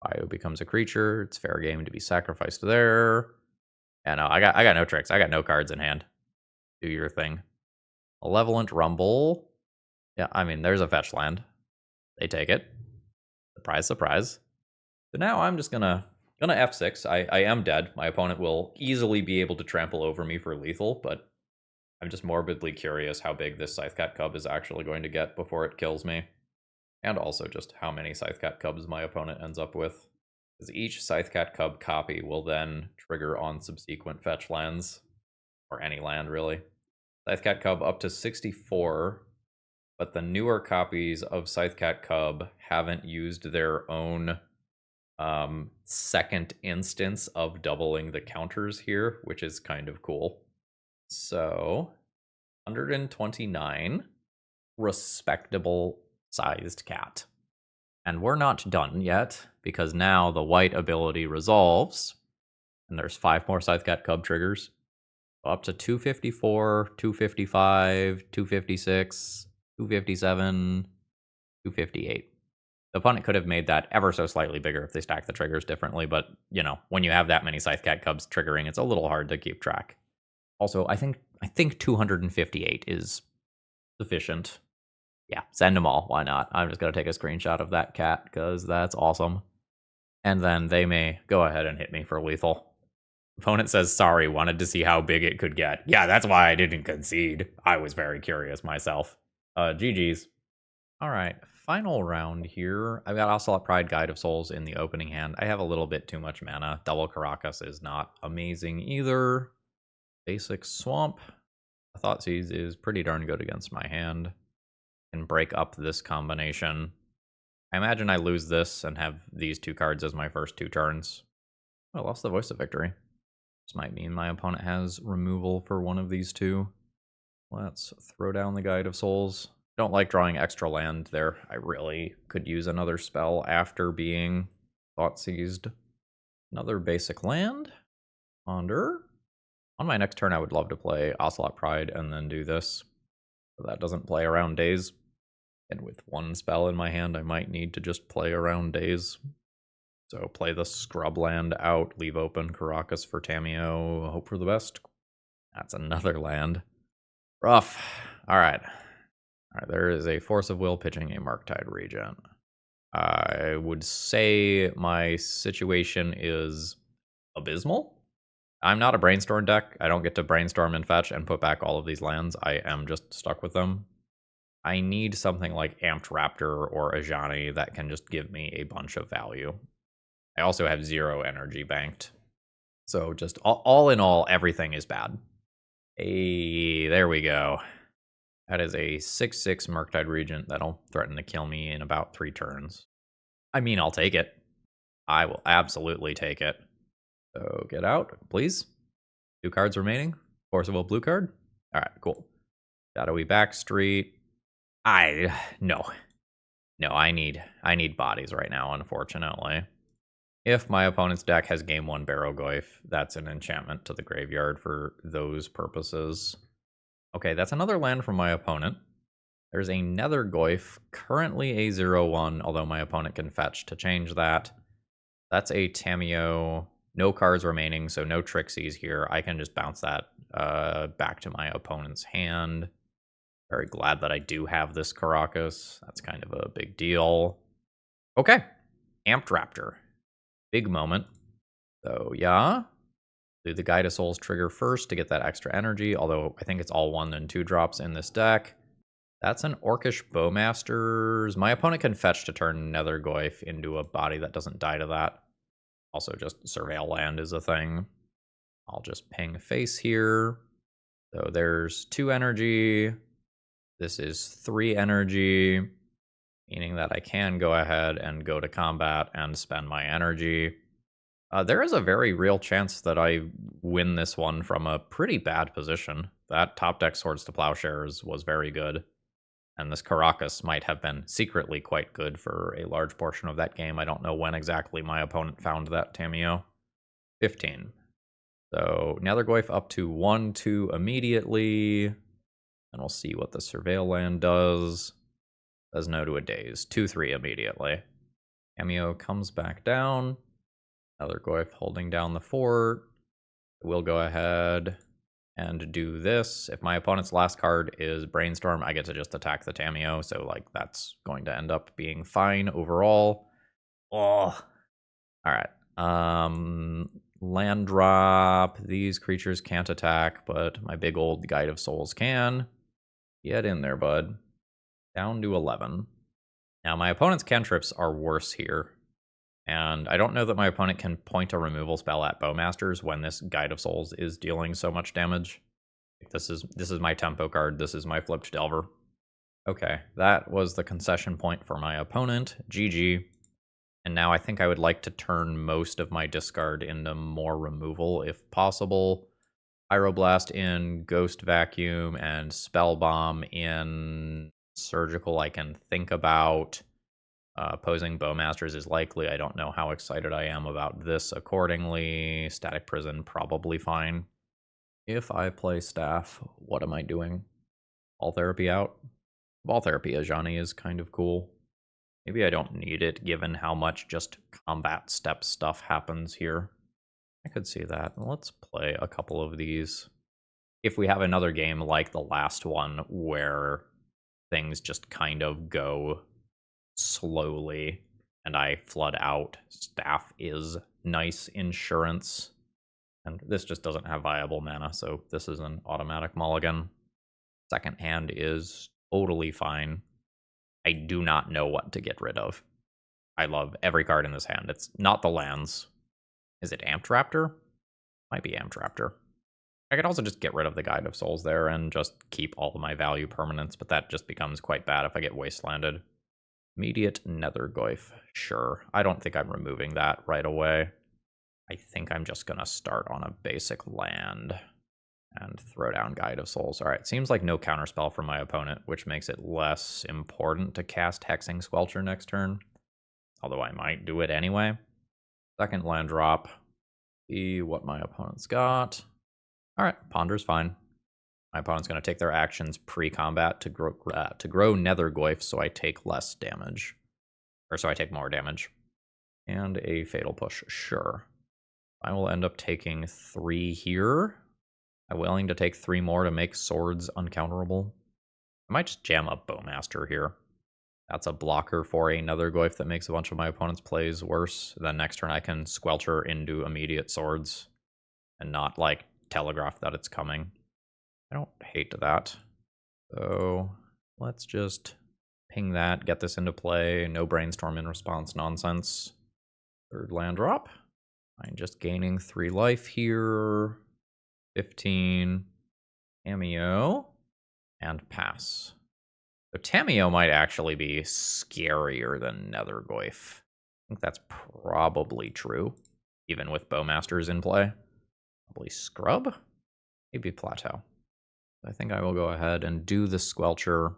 Bayou becomes a creature. It's fair game to be sacrificed there. Yeah, no, I got no tricks. I got no cards in hand. Do your thing. Malevolent Rumble. Yeah, I mean, there's a fetch land. They take it. Surprise, surprise. So now I'm just gonna F6. I am dead. My opponent will easily be able to trample over me for lethal, but I'm just morbidly curious how big this Scythecat Cub is actually going to get before it kills me. And also just how many Scythecat Cubs my opponent ends up with. Because each Scythecat Cub copy will then trigger on subsequent fetch lands. Or any land, really. Scythecat Cub up to 64, but the newer copies of Scythecat Cub haven't used their own second instance of doubling the counters here, which is kind of cool. So, 129, respectable sized cat. And we're not done yet, because now the white ability resolves, and there's 5 more Scythecat Cub triggers. Up to 254, 255, 256, 257, 258. The opponent could have made that ever so slightly bigger if they stacked the triggers differently, but, you know, when you have that many Scythecat Cubs triggering, it's a little hard to keep track. Also, I think 258 is sufficient. Yeah, send them all. Why not? I'm just going to take a screenshot of that cat, because that's awesome. And then they may go ahead and hit me for lethal. Opponent says, sorry, wanted to see how big it could get. Yeah, that's why I didn't concede. I was very curious myself. GG's. All right, final round here. I've got Ocelot Pride, Guide of Souls in the opening hand. I have a little bit too much mana. Double Caracas is not amazing either. Basic Swamp. Thoughtseize is pretty darn good against my hand. Can break up this combination. I imagine I lose this and have these 2 cards as my first 2 turns. I lost the Voice of Victory. This might mean my opponent has removal for one of these 2. Let's throw down the Guide of Souls. Don't like drawing extra land there. I really could use another spell after being Thoughtseized. Another basic land. Ponder. On my next turn, I would love to play Ocelot Pride and then do this. So that doesn't play around days. And with 1 spell in my hand, I might need to just play around days. So play the scrub land out, leave open Caracas for Tamiyo, hope for the best. That's another land. Rough. Alright. Alright, there is a Force of Will pitching a Murktide Regent. I would say my situation is abysmal. I'm not a Brainstorm deck. I don't get to Brainstorm and fetch and put back all of these lands. I am just stuck with them. I need something like Amped Raptor or Ajani that can just give me a bunch of value. I also have 0 energy banked. So just all in all, everything is bad. Hey, there we go. That is a 6/6 Murktide Regent that'll threaten to kill me in about 3 turns. I mean, I'll take it. I will absolutely take it. So get out, please. 2 cards remaining. Force of Will blue card. All right, cool. Shadowy Backstreet. No, I need bodies right now, unfortunately. If my opponent's deck has game 1 Barrowgoyf, that's an enchantment to the graveyard for those purposes. Okay, that's another land from my opponent. There's a Nethergoyf, currently a 0/1, although my opponent can fetch to change that. That's a Tamiyo, no cards remaining, so no Trixies here. I can just bounce that back to my opponent's hand. Very glad that I do have this Caracas. That's kind of a big deal. Okay, Amped Raptor. Big moment. So yeah, do the Guide of Souls trigger first to get that extra energy, although I think it's all 1 and 2 drops in this deck. That's an Orcish Bowmasters. My opponent can fetch to turn Nethergoyf into a body that doesn't die to that. Also, just Surveil Land is a thing. I'll just ping face here. So there's 2 energy. This is 3 energy, meaning that I can go ahead and go to combat and spend my energy. There is a very real chance that I win this one from a pretty bad position. That top deck Swords to Plowshares was very good, and this Caracas might have been secretly quite good for a large portion of that game. I don't know when exactly my opponent found that Tamiyo. 15. So Nethergoyf up to 1/2 immediately. And we'll see what the Surveil Land does. Does no to a daze. 2/3 immediately. Tamiyo comes back down. Nethergoyf holding down the fort. We'll go ahead and do this. If my opponent's last card is Brainstorm, I get to just attack the Tamiyo, so like that's going to end up being fine overall. Oh, all right. Land drop. These creatures can't attack, but my big old Guide of Souls can. Get in there, bud. Down to 11. Now, my opponent's cantrips are worse here. And I don't know that my opponent can point a removal spell at Bowmasters when this Guide of Souls is dealing so much damage. This is my tempo card. This is my flipped Delver. Okay, that was the concession point for my opponent. GG. And now I think I would like to turn most of my discard into more removal if possible. Pyroblast in, Ghost Vacuum, and Spellbomb in. Surgical I can think about. Opposing Bowmasters is likely. I don't know how excited I am about this accordingly. Static Prison, probably fine. If I play Staff, what am I doing? Ball Therapy out? Ball Therapy Ajani is kind of cool. Maybe I don't need it given how much just combat step stuff happens here. I could see that. Let's play a couple of these. If we have another game like the last one where things just kind of go slowly and I flood out, Staff is nice insurance. And this just doesn't have viable mana, so this is an automatic mulligan. Second hand is totally fine. I do not know what to get rid of. I love every card in this hand. It's not the lands. Is it Amped Raptor? Might be Amped Raptor. I could also just get rid of the Guide of Souls there and just keep all of my value permanents, but that just becomes quite bad if I get Wastelanded. Immediate Nethergoyf. Sure. I don't think I'm removing that right away. I think I'm just going to start on a basic land and throw down Guide of Souls. All right, seems like no counterspell from my opponent, which makes it less important to cast Hexing Squelcher next turn, although I might do it anyway. Second land drop. See what my opponent's got. All right, Ponder's fine. My opponent's going to take their actions pre-combat to grow Nethergoyf, so I take less damage. Or so I take more damage. And a Fatal Push, sure. I will end up taking 3 here. I'm willing to take 3 more to make swords uncounterable. I might just jam up Bowmaster here. That's a blocker for a Nethergoyf that makes a bunch of my opponent's plays worse. Then next turn I can Squelcher into immediate swords and not, like, telegraph that it's coming. I don't hate that. So let's just ping that, get this into play. No Brainstorm in response nonsense. Third land drop. I'm just gaining 3 life here. 15. Tamiyo. And pass. So Tamiyo might actually be scarier than Nethergoyf. I think that's probably true, even with Bowmasters in play. Probably Scrub? Maybe Plateau. I think I will go ahead and do the Squelcher.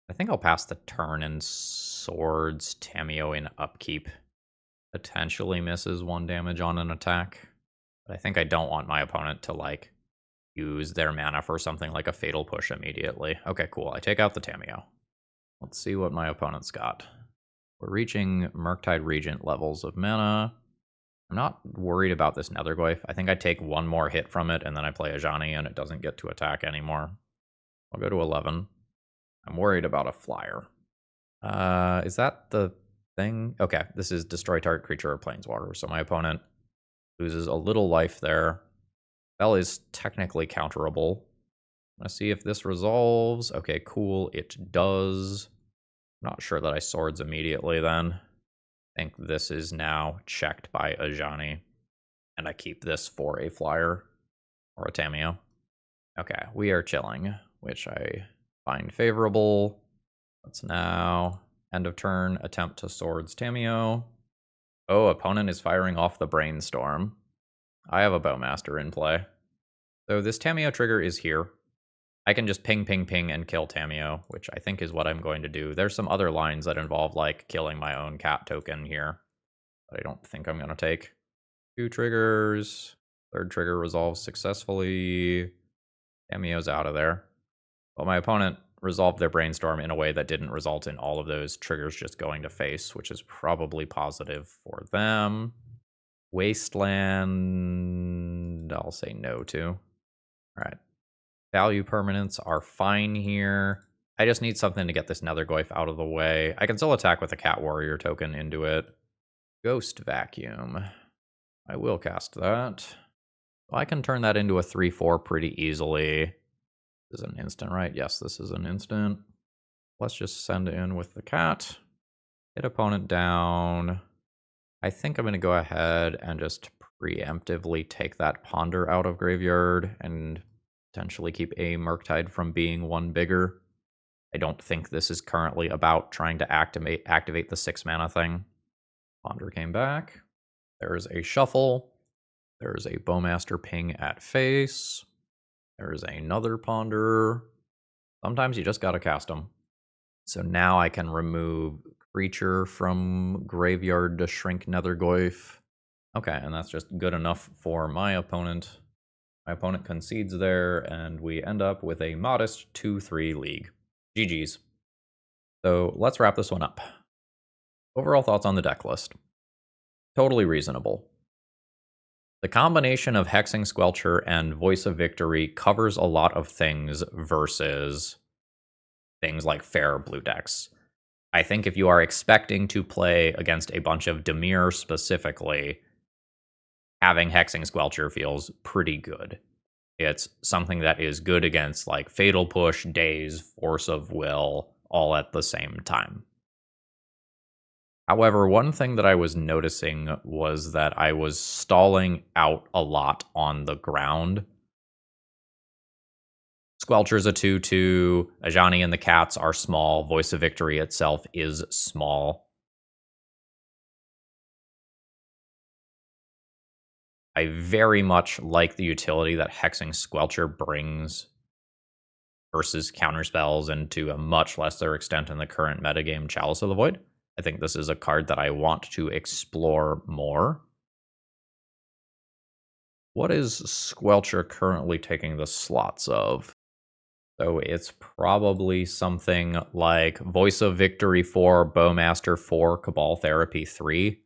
I think I'll pass the turn in Swords, Tamiyo in upkeep. Potentially misses 1 damage on an attack. But I think I don't want my opponent to, like, use their mana for something like a Fatal Push immediately. Okay, cool. I take out the Tamiyo. Let's see what my opponent's got. We're reaching Murktide Regent levels of mana. I'm not worried about this Nethergoyf. I think I take 1 more hit from it, and then I play Ajani, and it doesn't get to attack anymore. I'll go to 11. I'm worried about a flyer. Is that the thing? Okay, this is destroy target creature or planeswalker, so my opponent loses a little life there. Spell is technically counterable. Let's see if this resolves. Okay, cool, it does. Not sure that I swords immediately then. I think this is now checked by Ajani. And I keep this for a flyer or a Tamiyo. Okay, we are chilling, which I find favorable. Let's now, end of turn, attempt to swords Tamiyo. Oh, opponent is firing off the Brainstorm. I have a Bowmaster in play. So this Tamiyo trigger is here. I can just ping, ping, ping, and kill Tamiyo, which I think is what I'm going to do. There's some other lines that involve, like, killing my own cat token here, but I don't think I'm going to take. 2 triggers. 3rd trigger resolves successfully. Tamiyo's out of there. But my opponent resolved their Brainstorm in a way that didn't result in all of those triggers just going to face, which is probably positive for them. Wasteland, I'll say no to. All right. Value permanents are fine here. I just need something to get this Nethergoyf out of the way. I can still attack with a Cat Warrior token into it. Ghost Vacuum. I will cast that. I can turn that into a 3/4 pretty easily. This is an instant, right? Yes, this is an instant. Let's just send in with the cat. Hit opponent down. I think I'm going to go ahead and just preemptively take that Ponder out of graveyard and potentially keep a Murktide from being one bigger. I don't think this is currently about trying to activate the 6 mana thing. Ponder came back. There's a shuffle. There's a Bowmaster ping at face. There's another Ponder. Sometimes you just gotta cast them. So now I can remove creature from graveyard to shrink Nethergoyf. Okay, and that's just good enough for my opponent. My opponent concedes there, and we end up with a modest 2-3 league. GG's. So let's wrap this one up. Overall thoughts on the deck list. Totally reasonable. The combination of Hexing Squelcher and Voice of Victory covers a lot of things versus things like fair blue decks. I think if you are expecting to play against a bunch of Dimir specifically, having Hexing Squelcher feels pretty good. It's something that is good against like Fatal Push, Daze, Force of Will, all at the same time. However, one thing that I was noticing was that I was stalling out a lot on the ground. Squelcher's a 2/2, Ajani and the Cats are small, Voice of Victory itself is small. I very much like the utility that Hexing Squelcher brings versus counterspells, and to a much lesser extent in the current metagame, Chalice of the Void. I think this is a card that I want to explore more. What is Squelcher currently taking the slots of? So it's probably something like Voice of Victory 4, Bowmaster 4, Cabal Therapy 3.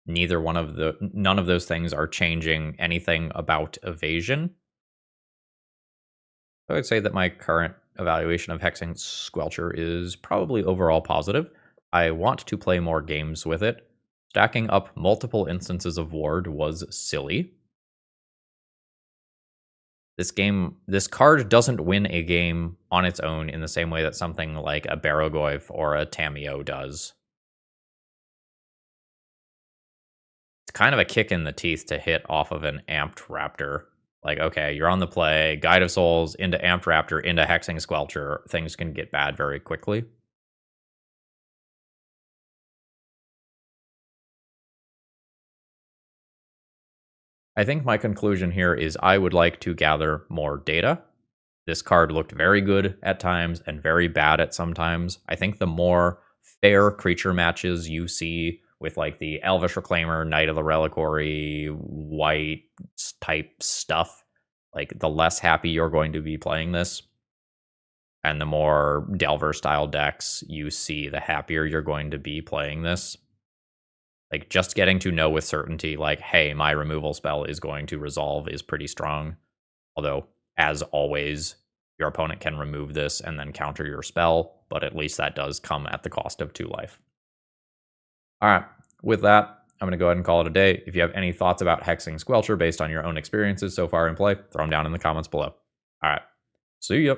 None of those things are changing anything about evasion. So I'd say that my current evaluation of Hexing Squelcher is probably overall positive. I want to play more games with it. Stacking up multiple instances of Ward was silly. This card doesn't win a game on its own in the same way that something like a Barrogoyf or a Tamiyo does. It's kind of a kick in the teeth to hit off of an Amped Raptor. Like, okay, you're on the play, Guide of Souls into Amped Raptor into Hexing Squelcher. Things can get bad very quickly. I think my conclusion here is I would like to gather more data. This card looked very good at times and very bad at sometimes. I think the more fair creature matches you see with like the Elvish Reclaimer, Knight of the Reliquary, white type stuff, like the less happy you're going to be playing this. And the more Delver style decks you see, the happier you're going to be playing this. Like, just getting to know with certainty, like, hey, my removal spell is going to resolve is pretty strong. Although, as always, your opponent can remove this and then counter your spell, but at least that does come at the cost of 2 life. All right, with that, I'm going to go ahead and call it a day. If you have any thoughts about Hexing Squelcher based on your own experiences so far in play, throw them down in the comments below. All right, see ya.